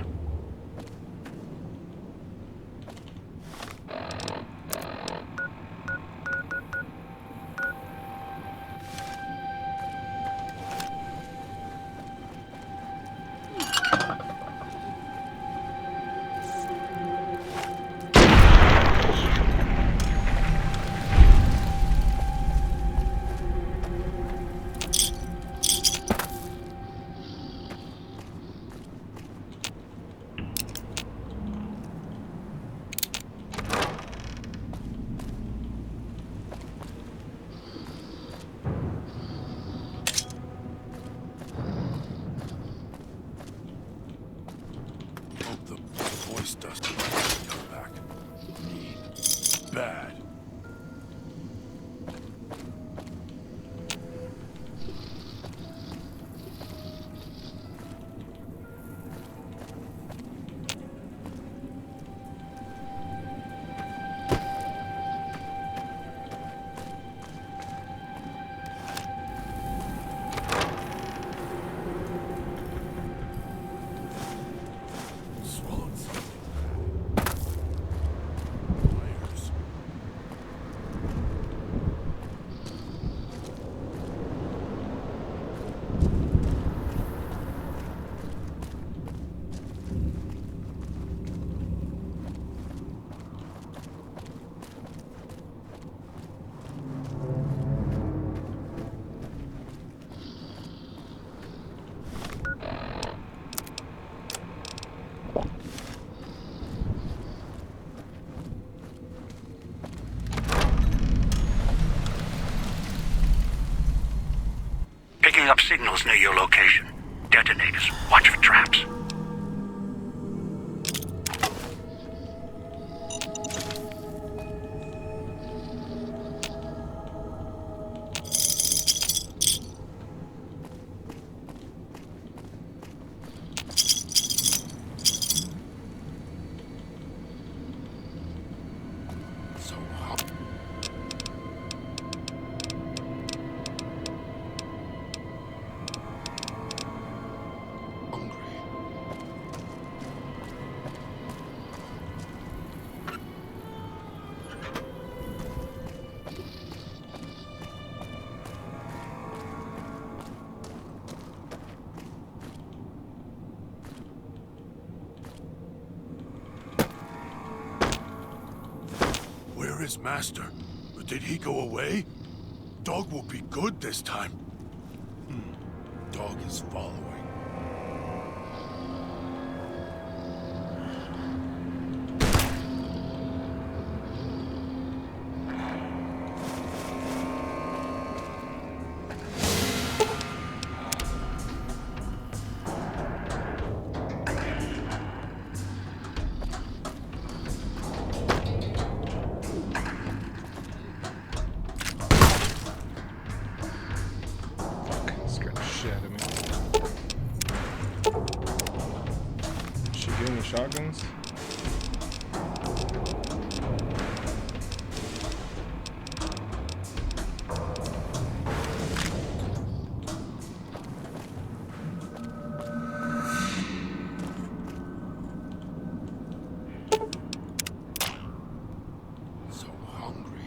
bad. Swallowed something. Layers. Picking up signals near your location. Detonators. Watch for traps. So hot. Hungry. Where is Master? Did he go away? Dog will be good this time. Dog is following. Scared the shit out of me. She give me shotguns? So hungry.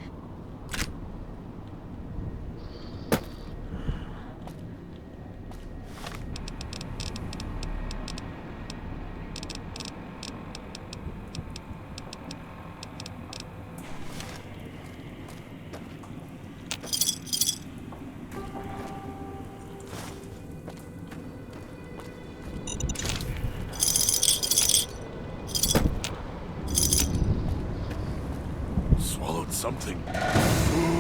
Swallowed something. Food.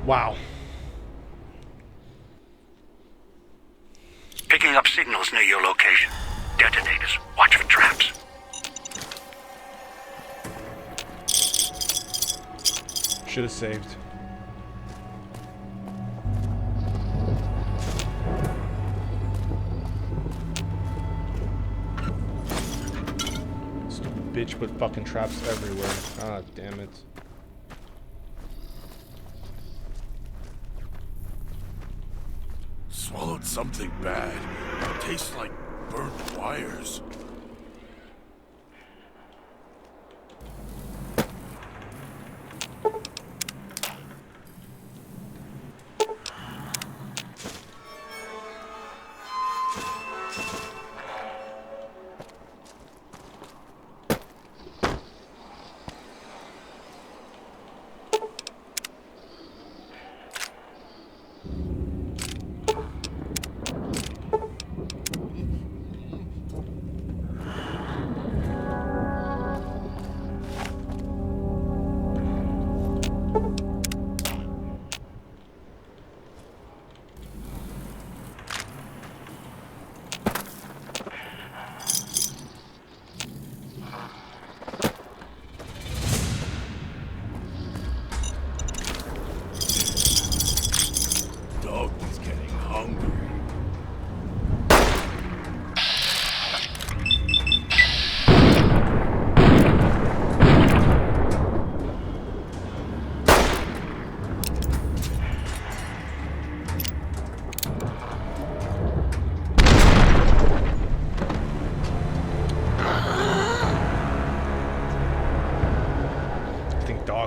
Wow. Picking up signals near your location. Detonators. Watch for traps. Should have saved. Stupid bitch put fucking traps everywhere. God damn it. Swallowed something bad. Tastes like burnt wires.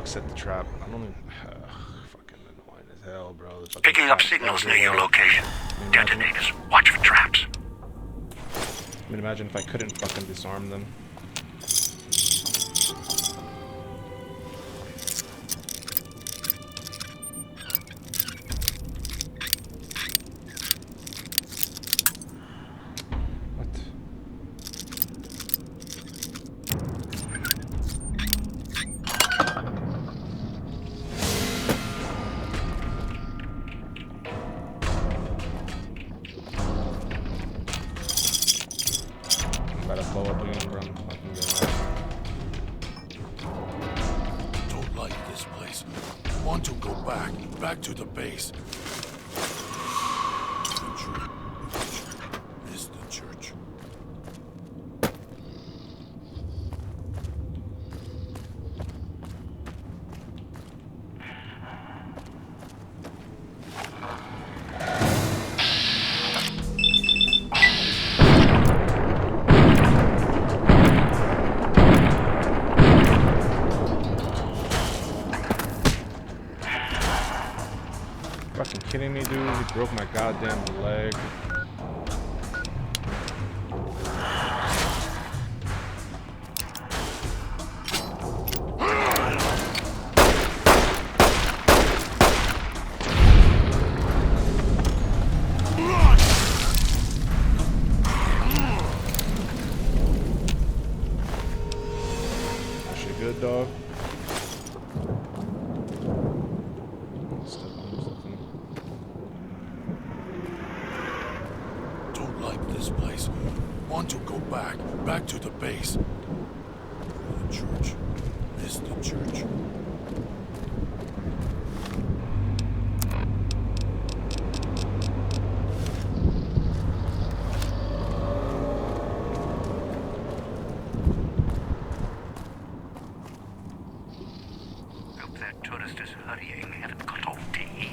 Set the trap. I don't even. Fucking annoying as hell, bro. Picking up signals near your location. Detonators. Watch for traps. I mean, imagine if I couldn't fucking disarm them. Back to the base. Is the church. Kidding me, dude? He broke my goddamn leg. That shit good, dog. Want to go back to the base. The church is the church. Hope that tourist is hurrying, haven't got off tea.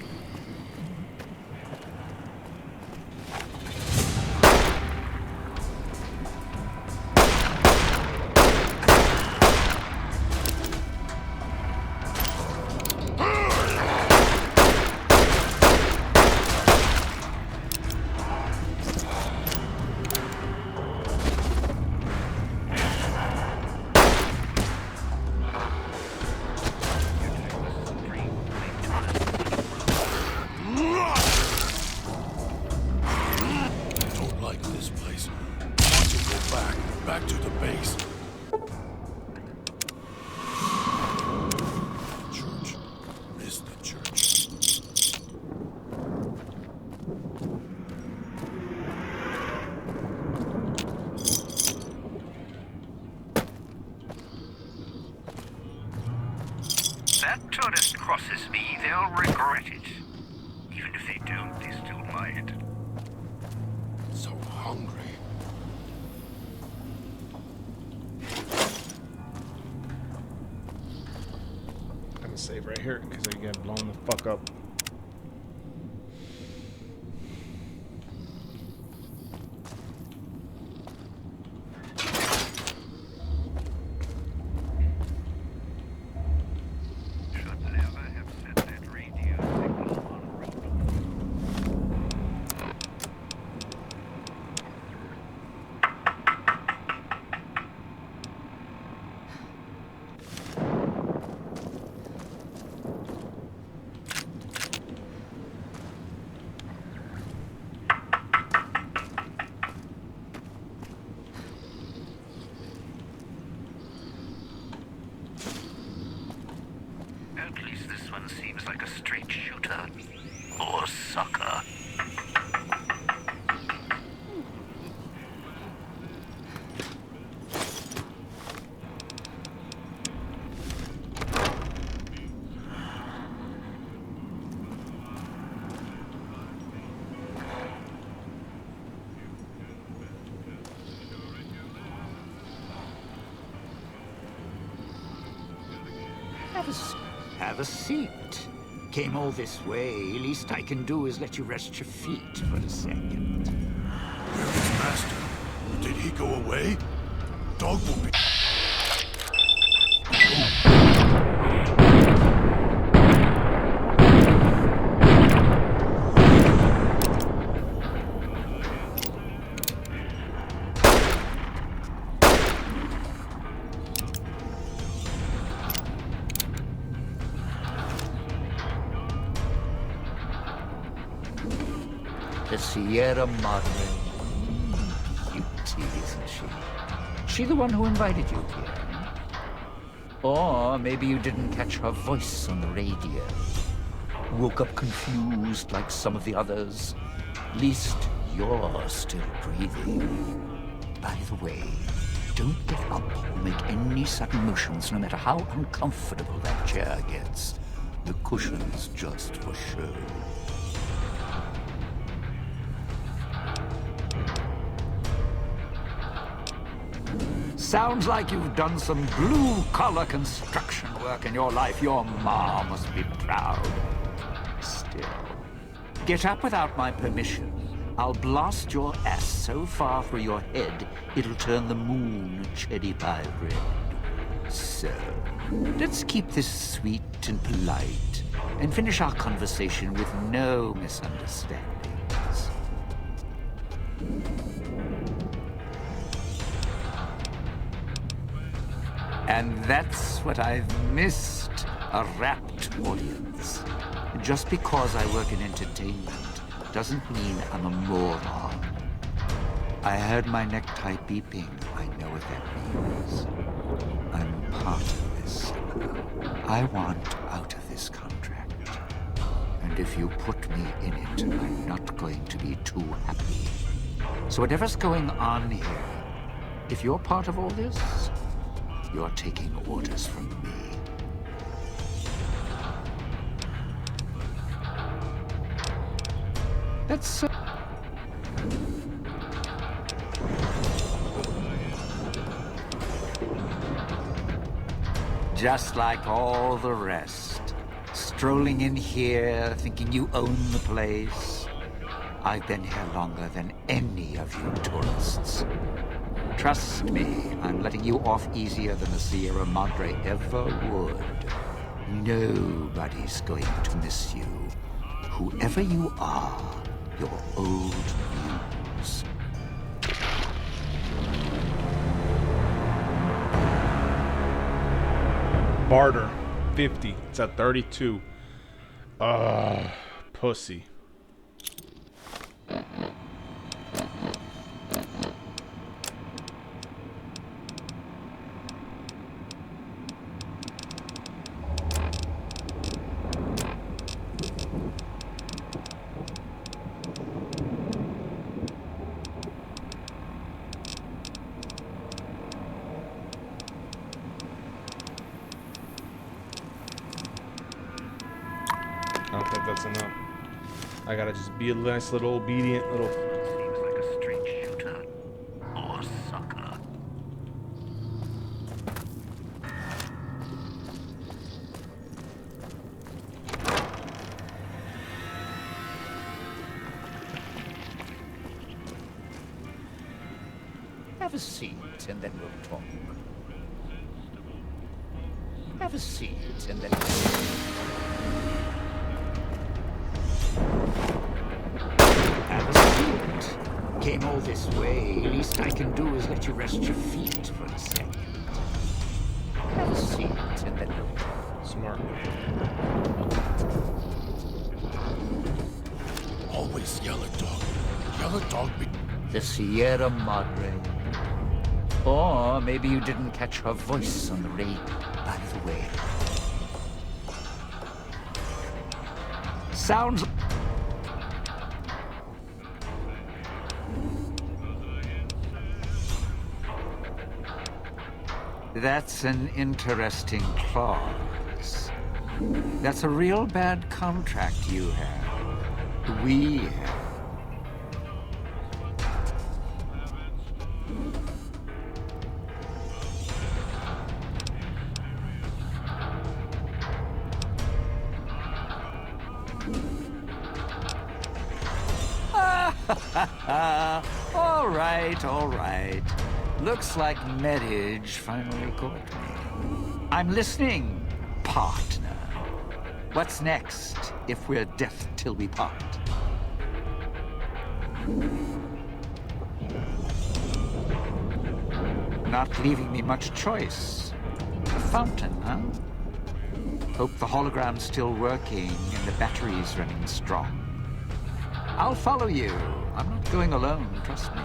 that tourist crosses me, they'll regret it. Even if they don't, they still might. So hungry. I'm gonna save right here because I get blown the fuck up. At least this one seems like a straight shooter. Or sucker. Have a seat. Came all this way. Least I can do is let you rest your feet for a second. Where is Master? Did he go away? Dog will be... The Sierra Madre. Cutie, isn't she? She the one who invited you here? Or maybe you didn't catch her voice on the radio. Woke up confused like some of the others. Least you're still breathing. By the way, don't get up or make any sudden motions, no matter how uncomfortable that chair gets. The cushion's just for show. Sounds like you've done some blue-collar construction work in your life. Your ma must be proud. Still, get up without my permission. I'll blast your ass so far through your head, it'll turn the moon cherry pie red. So, let's keep this sweet and polite, and finish our conversation with no misunderstandings. And that's what I've missed, a rapt audience. Just because I work in entertainment doesn't mean I'm a moron. I heard my necktie beeping. I know what that means. I'm part of this. I want out of this contract. And if you put me in it, I'm not going to be too happy. So whatever's going on here, if you're part of all this, you're taking orders from me. That's just like all the rest. Strolling in here, thinking you own the place. I've been here longer than any of you tourists. Trust me, I'm letting you off easier than the Sierra Madre ever would. Nobody's going to miss you. Whoever you are, your old muse. Barter, 50. It's at 32. Pussy. don't think that's enough. I gotta just be a nice little obedient little... Seems like a straight shooter. Or sucker. Have a seat, and then we'll talk. Have a seat, and then we'll talk. Have a seat. Came all this way. Least I can do is let you rest your feet for a second. Have a seat, and then we'll talk. Smart. Always Yellow Dog. Yellow Dog be... The Sierra Madre. Or maybe you didn't catch her voice on the radio. By the way. Sounds... That's an interesting clause. That's a real bad contract you have. We have. All right. Looks like Medage finally caught me. I'm listening, partner. What's next, if we're deaf till we part? Not leaving me much choice. The fountain, huh? Hope the hologram's still working and the battery's running strong. I'll follow you. I'm not going alone, trust me.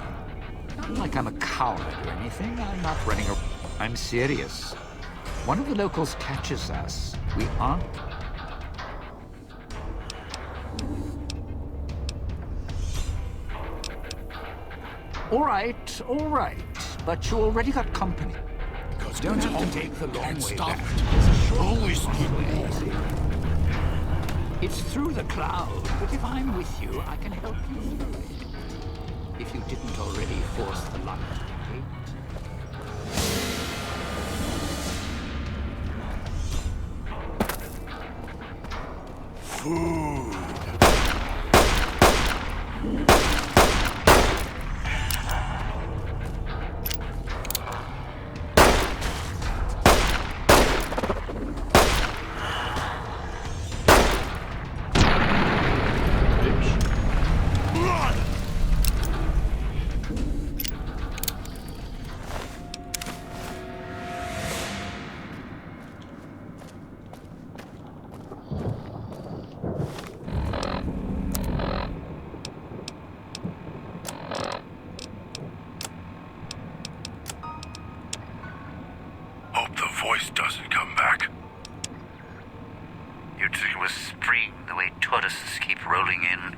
Not like I'm a coward or anything. I'm not running a... I'm serious. One of the locals catches us. We aren't... All right. But you already got company. Because Don't it's have to hungry. take the long Can't way stop back. it. Always need more. It's through the cloud, but if I'm with you, I can help you through it. If you didn't already force the lock at the gate. Food. Hope the voice doesn't come back. You'd think it was spring, the way tortoises keep rolling in.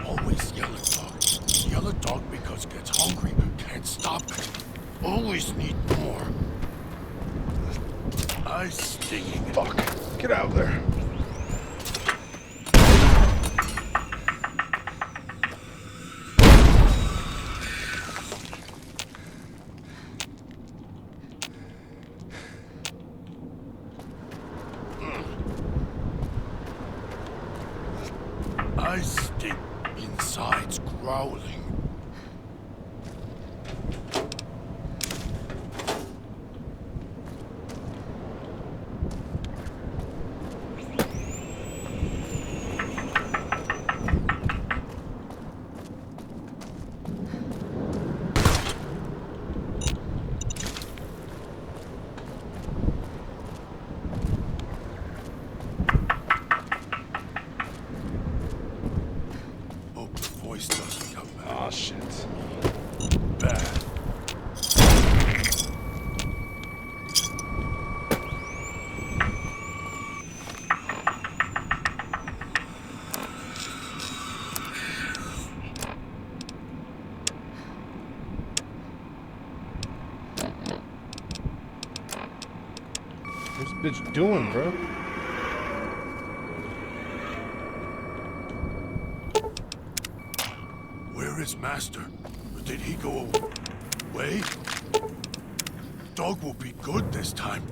Always Yellow Dog. Yellow Dog because gets hungry. Can't stop it. Always need more. Eye stinging. Fuck. Get out of there. I stink. Inside's growling. Hope the voice doesn't come back. What's this bitch doing, bro? Where is Master? Did he go away? Dog will be good this time.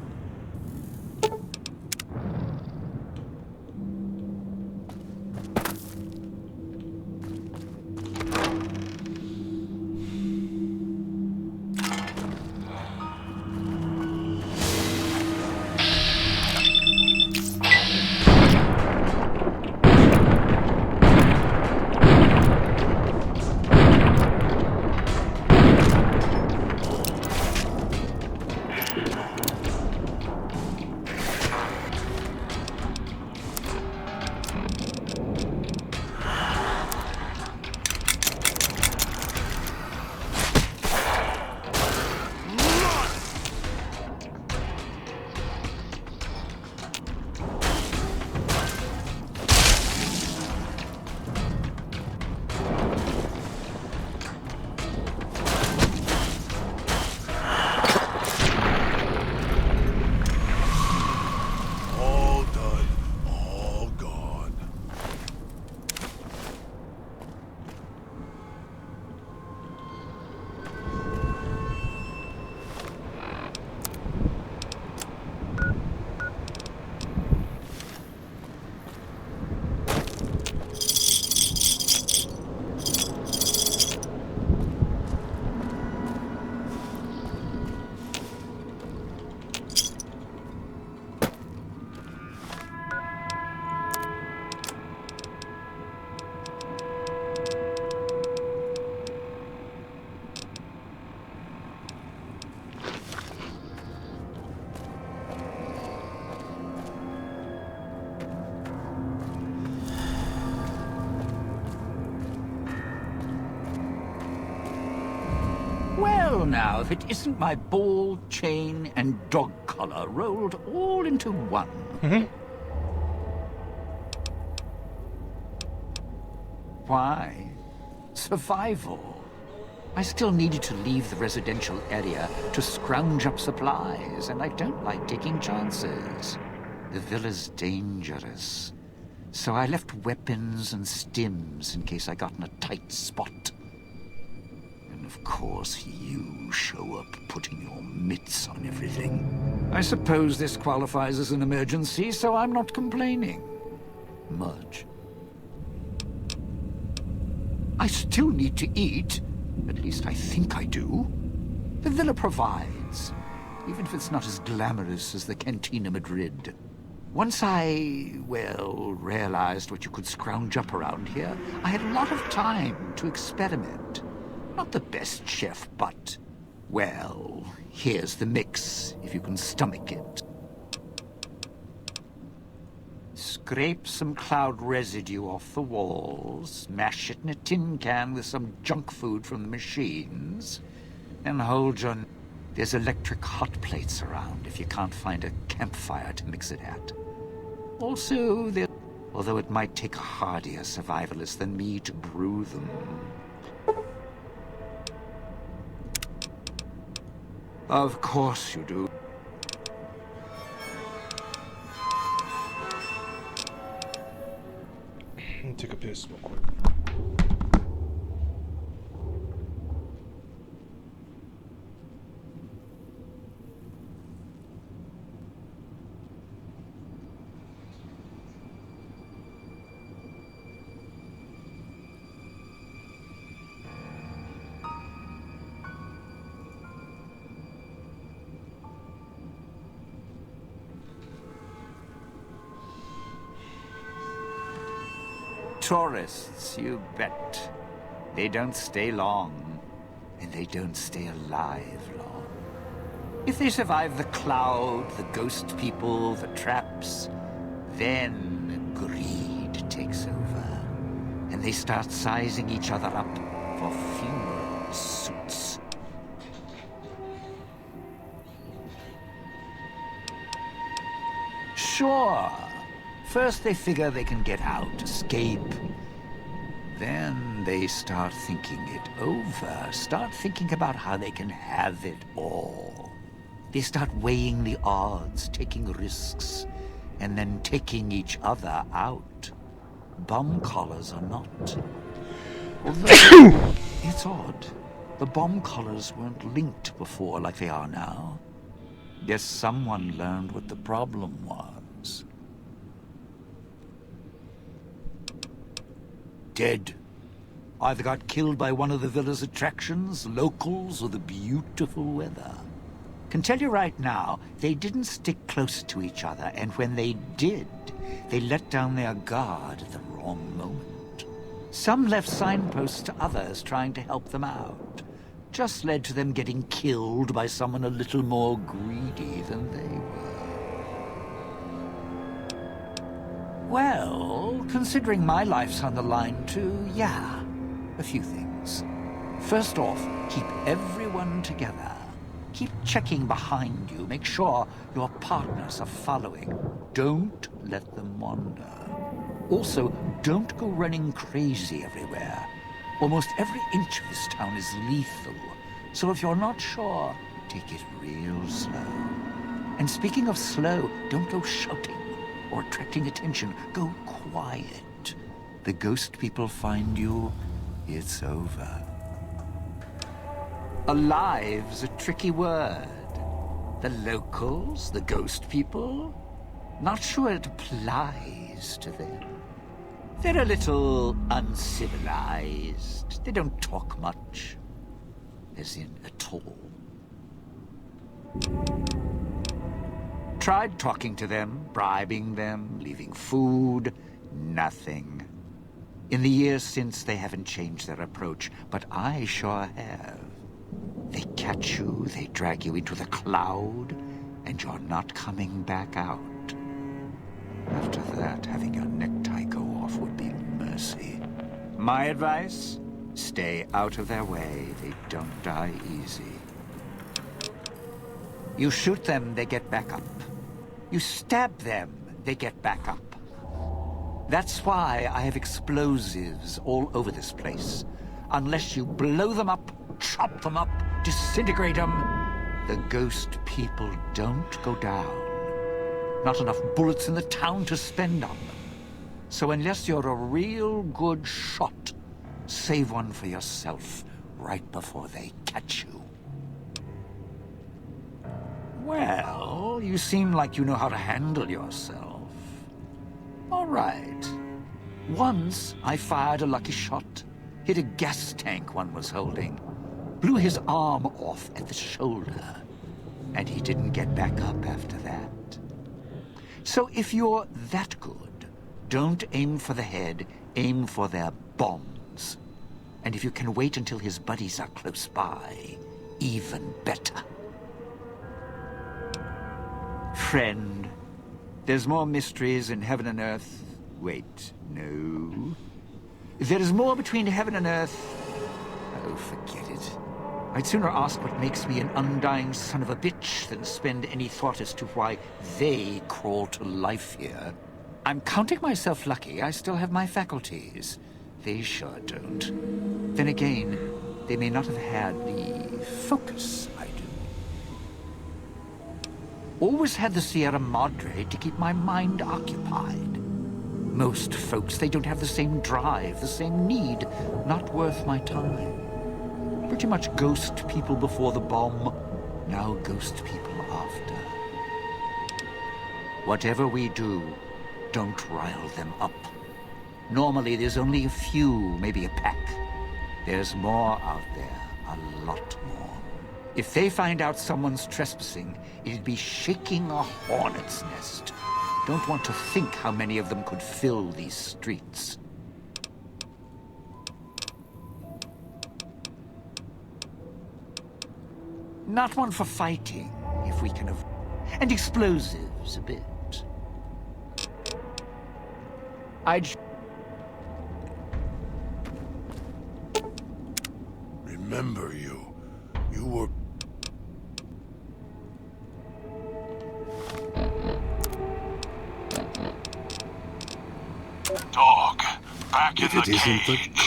Well now, if it isn't my ball, chain, and dog collar rolled all into one. Why? Survival. I still needed to leave the residential area to scrounge up supplies, and I don't like taking chances. The villa's dangerous. So I left weapons and stims in case I got in a tight spot. And of course, you show up putting your mitts on everything. I suppose this qualifies as an emergency, so I'm not complaining. Much. I still need to eat. At least I think I do. The villa provides, even if it's not as glamorous as the Cantina Madrid. Once I, well, realized what you could scrounge up around here, I had a lot of time to experiment. Not the best chef, but, well, here's the mix, if you can stomach it. Scrape some cloud residue off the walls, mash it in a tin can with some junk food from the machines, and hold your... There's electric hot plates around if you can't find a campfire to mix it at. Also, although it might take a hardier survivalist than me to brew them. Of course you do. Take a piss real quick. Tourists, you bet. They don't stay long, and they don't stay alive long. If they survive the cloud, the ghost people, the traps, then greed takes over, and they start sizing each other up for funeral suits. Sure. First they figure they can get out, escape. Then they start thinking it over, start thinking about how they can have it all. They start weighing the odds, taking risks, and then taking each other out. Bomb collars are not. Although, it's odd. The bomb collars weren't linked before like they are now. Guess someone learned what the problem was. Dead. Either got killed by one of the villa's attractions, locals, or the beautiful weather. Can tell you right now, they didn't stick close to each other, and when they did, they let down their guard at the wrong moment. Some left signposts to others trying to help them out. Just led to them getting killed by someone a little more greedy than they were. Well, considering my life's on the line too, yeah, a few things. First off, keep everyone together. Keep checking behind you. Make sure your partners are following. Don't let them wander. Also, don't go running crazy everywhere. Almost every inch of this town is lethal. So if you're not sure, take it real slow. And speaking of slow, don't go shouting or attracting attention. Go quiet. The ghost people find you, it's over. Alive's a tricky word. The locals, the ghost people, not sure it applies to them. They're a little uncivilized. They don't talk much. As in, at all. Tried talking to them, bribing them, leaving food. Nothing. In the years since, they haven't changed their approach, but I sure have. They catch you, they drag you into the cloud, and you're not coming back out. After that, having your necktie go off would be mercy. My advice? Stay out of their way. They don't die easy. You shoot them, they get back up. You stab them, they get back up. That's why I have explosives all over this place. Unless you blow them up, chop them up, disintegrate them, the ghost people don't go down. Not enough bullets in the town to spend on them. So unless you're a real good shot, save one for yourself right before they catch you. Well, you seem like you know how to handle yourself. All right. Once I fired a lucky shot, hit a gas tank one was holding, blew his arm off at the shoulder, and he didn't get back up after that. So if you're that good, don't aim for the head, aim for their bombs. And if you can wait until his buddies are close by, even better. Friend, there's more mysteries in heaven and earth. Wait, no. There is more between heaven and earth. Oh, forget it. I'd sooner ask what makes me an undying son of a bitch than spend any thought as to why they crawl to life here. I'm counting myself lucky I still have my faculties. They sure don't. Then again, they may not have had the focus I do. Always had the Sierra Madre to keep my mind occupied. Most folks, they don't have the same drive, the same need. Not worth my time. Pretty much ghost people before the bomb, now ghost people after. Whatever we do, don't rile them up. Normally there's only a few, maybe a pack. There's more out there, a lot more. If they find out someone's trespassing, it'd be shaking a hornet's nest. Don't want to think how many of them could fill these streets. Not one for fighting, if we can avoid. And explosives, a bit. I'd... Remember you. You were... Dog, back in If the it isn't the... cage.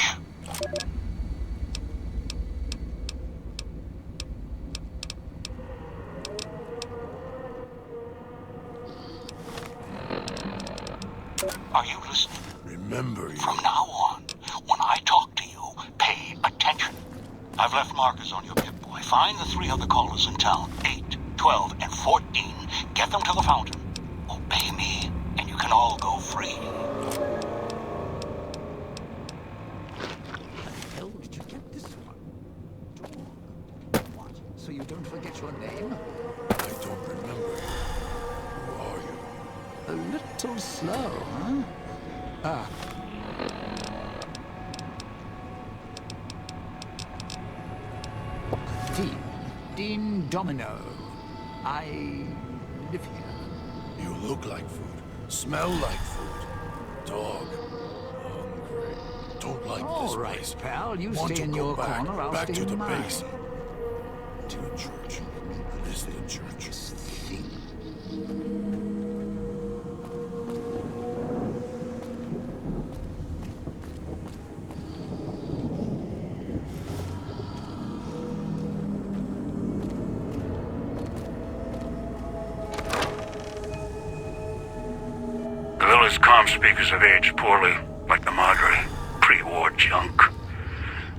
Are you listening? Remember you. From now on, when I talk to you, pay attention. I've left markers on your Pip-Boy. Find the 3 other callers in town, 8, 12, and 14. Get them to the fountain. Obey me, and you can all go free. Hell, did you get this one? Dog. What? So you don't forget your name? I don't remember. Who are you? A little slow, huh? Ah. Dean Domino. I live here. You look like food. Smell like food. Dog. Hungry. Don't like this All right, place. pal. You Want stay to in go your back, corner. I'll back stay to in the mine. base. To the church. Miss the church. This thing. The village comm speakers have aged poorly, like the Madre. Pre-war junk.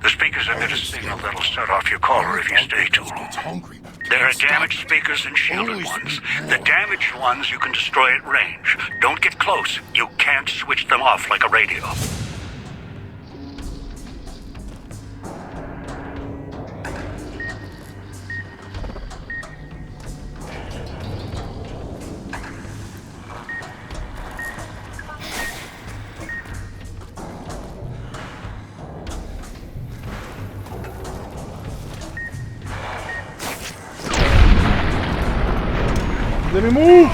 The speakers emit a signal that'll set off your caller if you stay too long. It's hungry. There are damaged speakers and shielded Always ones. more. The damaged ones you can destroy at range. Don't get close. You can't switch them off like a radio. Let me move!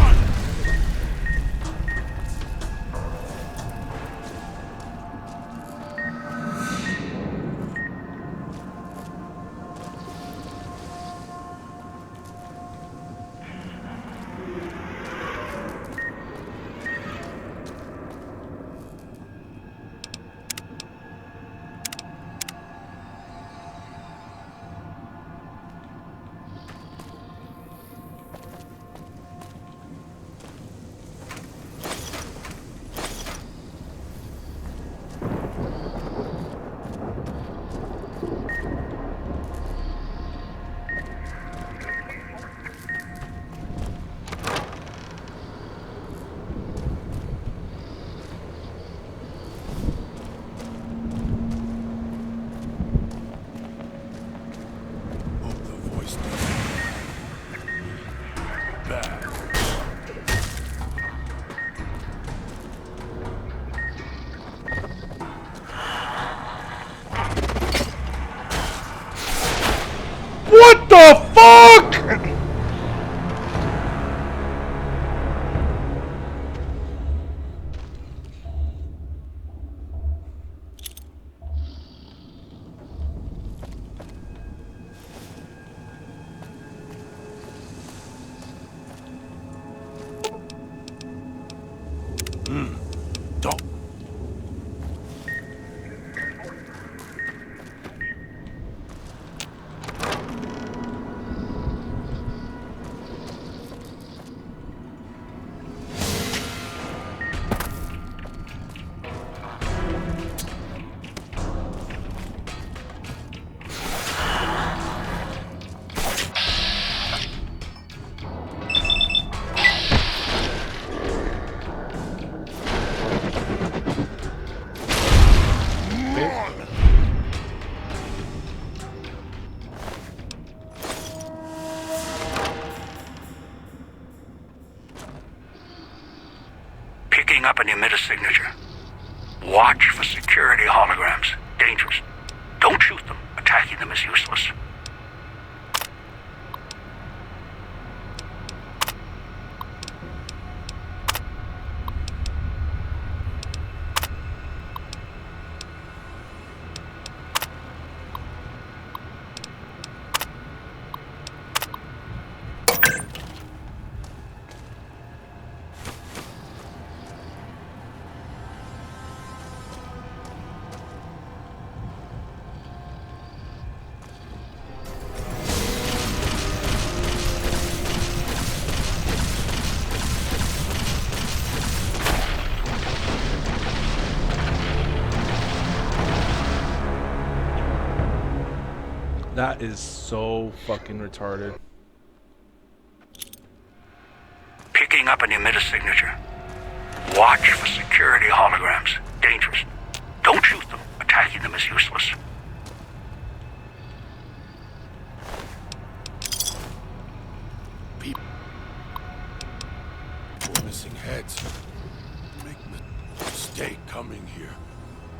Hope the voice bad. What the fuck? Don't. Picking up an emitter signature. Watch for security holograms. Dangerous. Don't shoot them. Attacking them is useless. That is so fucking retarded. Picking up an emitter signature. Watch for security holograms. Dangerous. Don't shoot them. Attacking them is useless. People. Missing heads. Make stay coming here.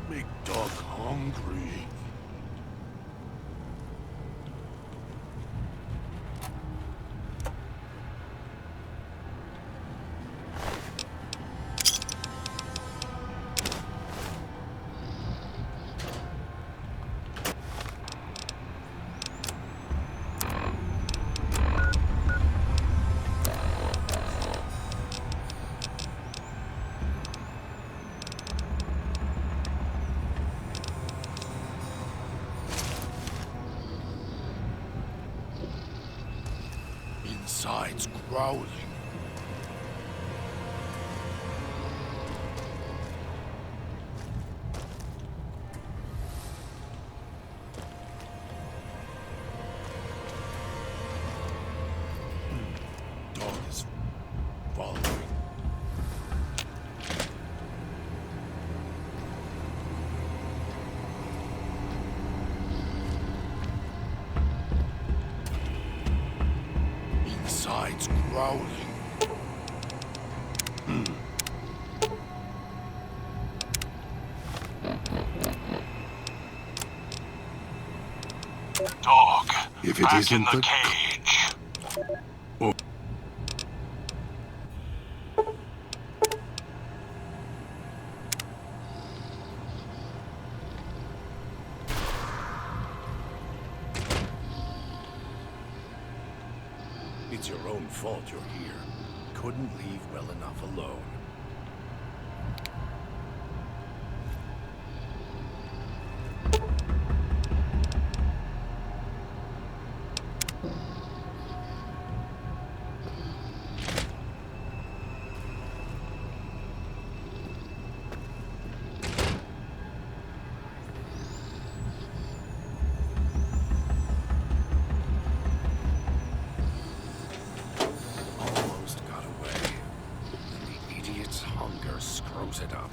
Make dog hungry. Insides growling. Dog is following. Insides growling. Dog, If it back isn't in the the cage. It's your own fault you're here. Couldn't leave well enough alone. Almost got away. And the idiot's hunger screws it up.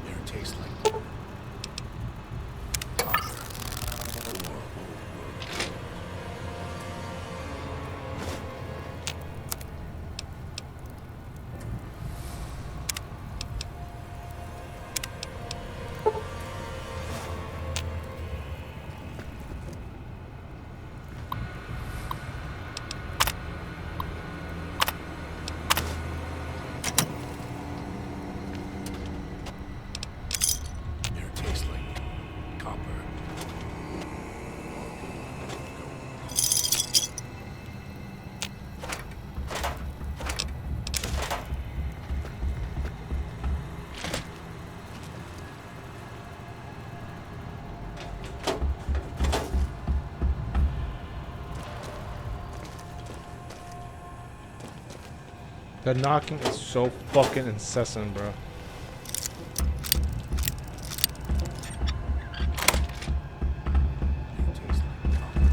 Air tastes like copper. Or old wood. Air tastes like copper. The knocking is so fucking incessant, bro. Air tastes like copper.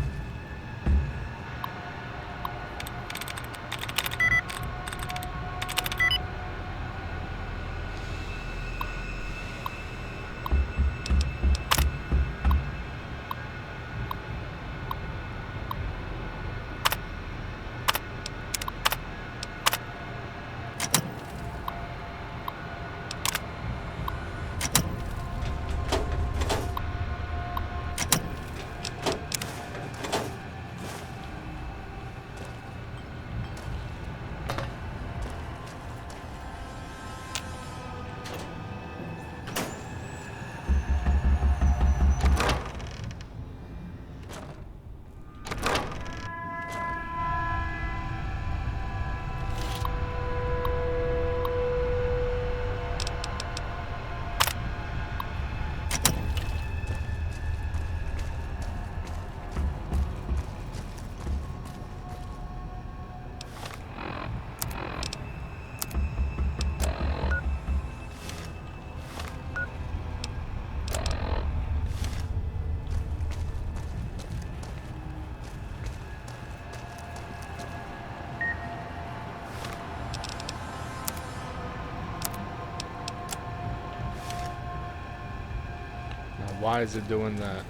Why is it doing that?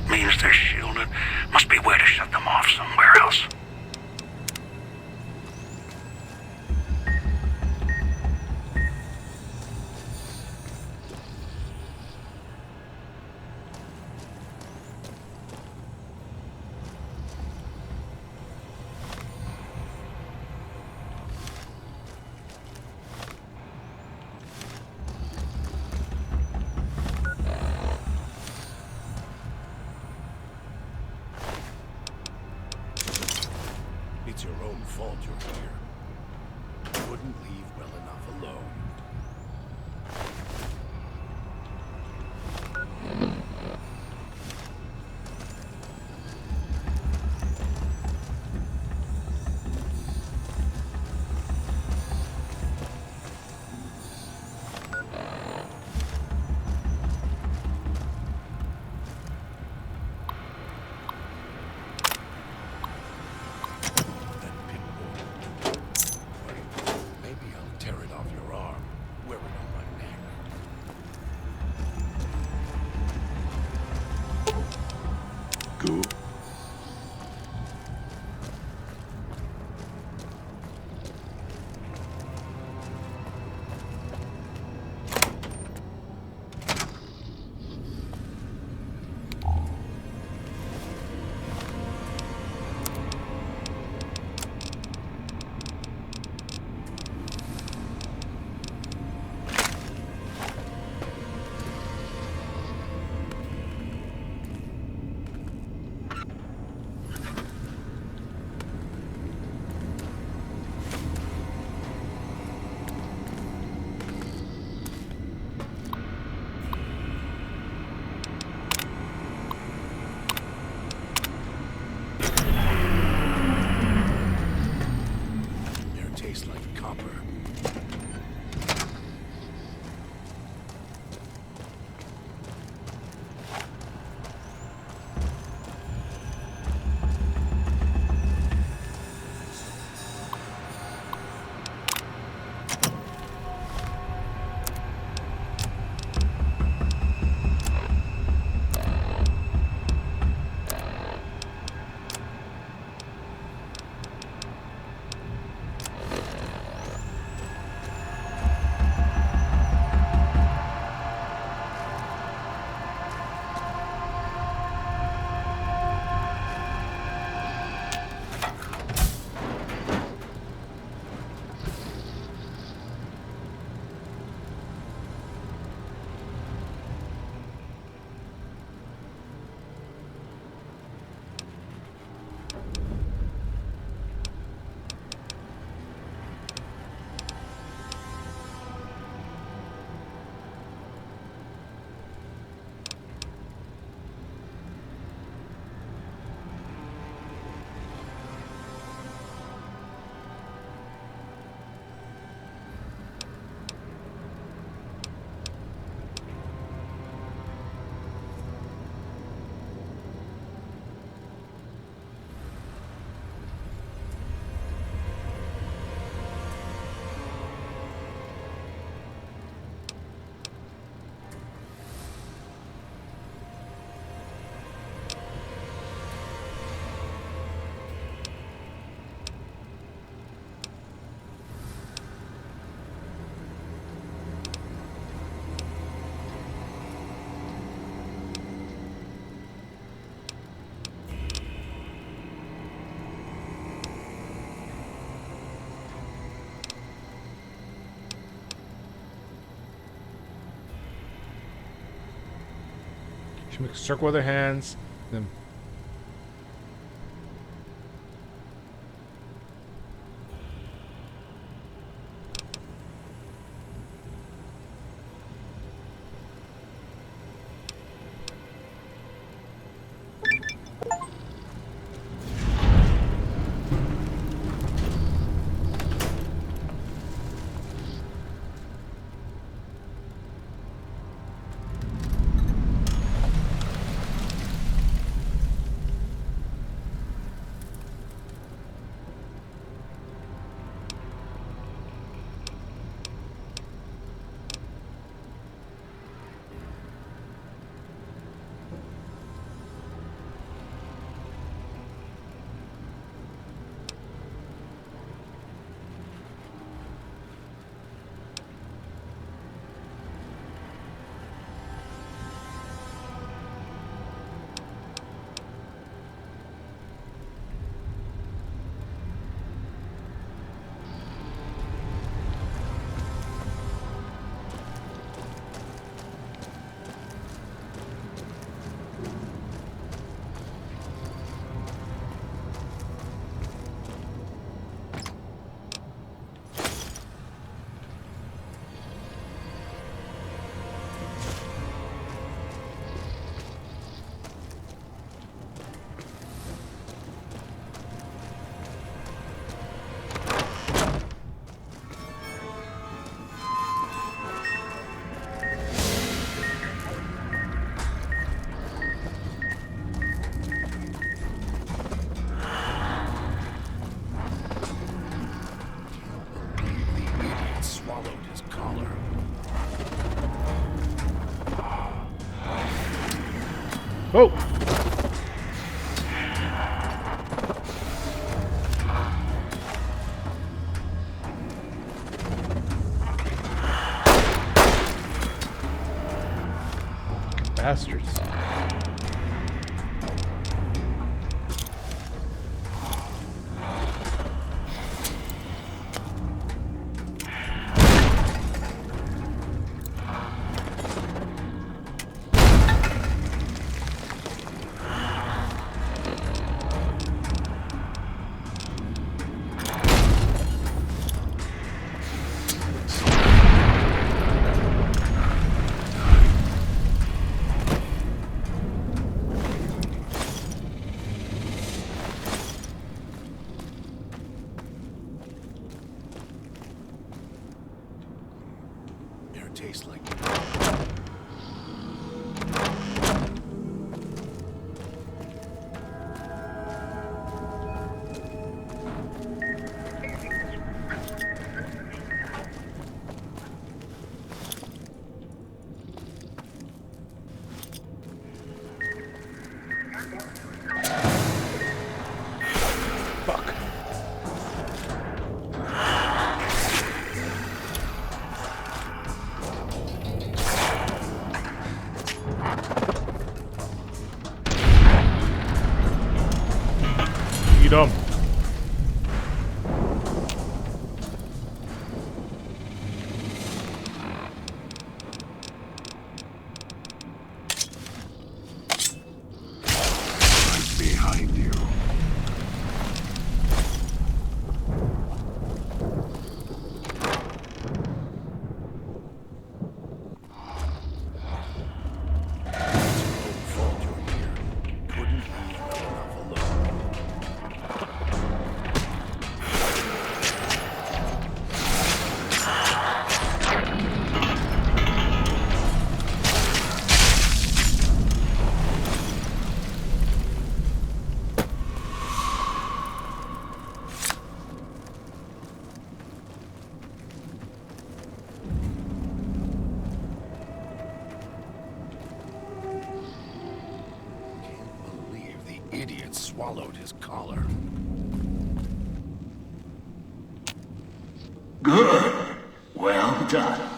Means they're shielded. Must be a way to shut them off somewhere else. It's your own fault you're here. You couldn't leave well enough alone. Maybe I'll tear it off your arm. Circle with their hands. Then oh! Bastards. Tastes like Fuck. Eat 'em. Right behind you. idiot swallowed his collar. Good. Well done.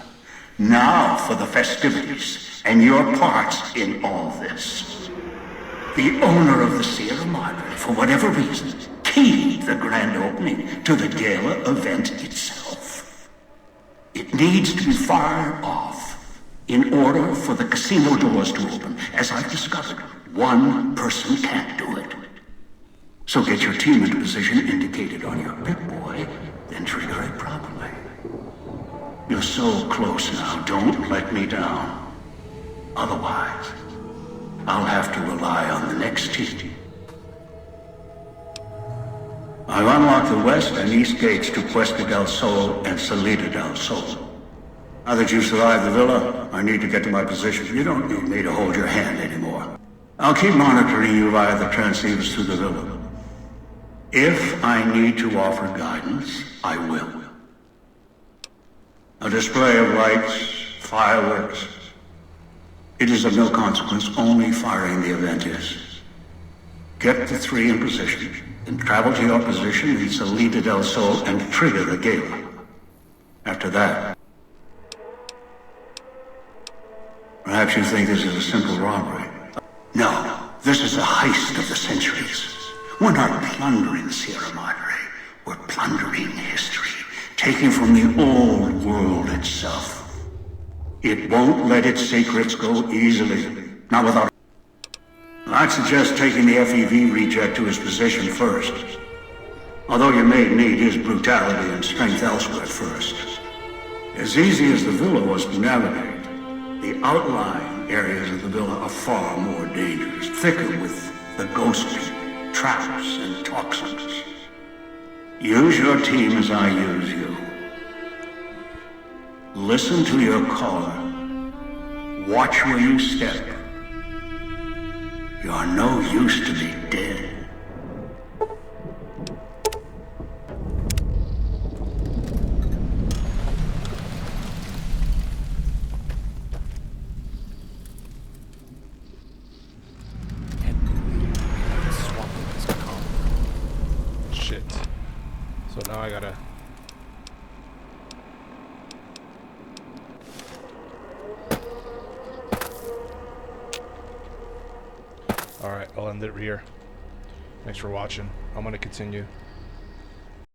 Now for the festivities, and your part in all this. The owner of the Sierra Madre, for whatever reason, keyed the grand opening to the gala event itself. It needs to be fired off In order for the casino doors to open, as I've discovered, one person can't do it. So get your team into position indicated on your Pip-Boy, then trigger it properly. You're so close now, don't let me down. Otherwise, I'll have to rely on the next team. I've unlocked the west and east gates to Puesta del Sol and Salida del Sol. Now that you've survived the villa, I need to get to my position. You don't need me to hold your hand anymore. I'll keep monitoring you via the transceivers through the villa. If I need to offer guidance, I will. A display of lights, fireworks. It is of no consequence, only firing the event is. Get the three in position, then travel to your position in Salida del Sol and trigger the gala. After that, perhaps you think this is a simple robbery. No, this is a heist of the centuries. We're not plundering Sierra Madre. We're plundering history, taking from the old world itself. It won't let its secrets go easily, not without... I'd suggest taking the FEV reject to his position first. Although you may need his brutality and strength elsewhere first. As easy as the villa was to navigate, the outlying areas of the villa are far more dangerous, thicker with the ghost people, traps, and toxins. Use your team as I use you. Listen to your caller. Watch where you step. You're no use to me dead. Shit. So now I gotta... Alright, I'll end it here. Thanks for watching. I'm gonna continue.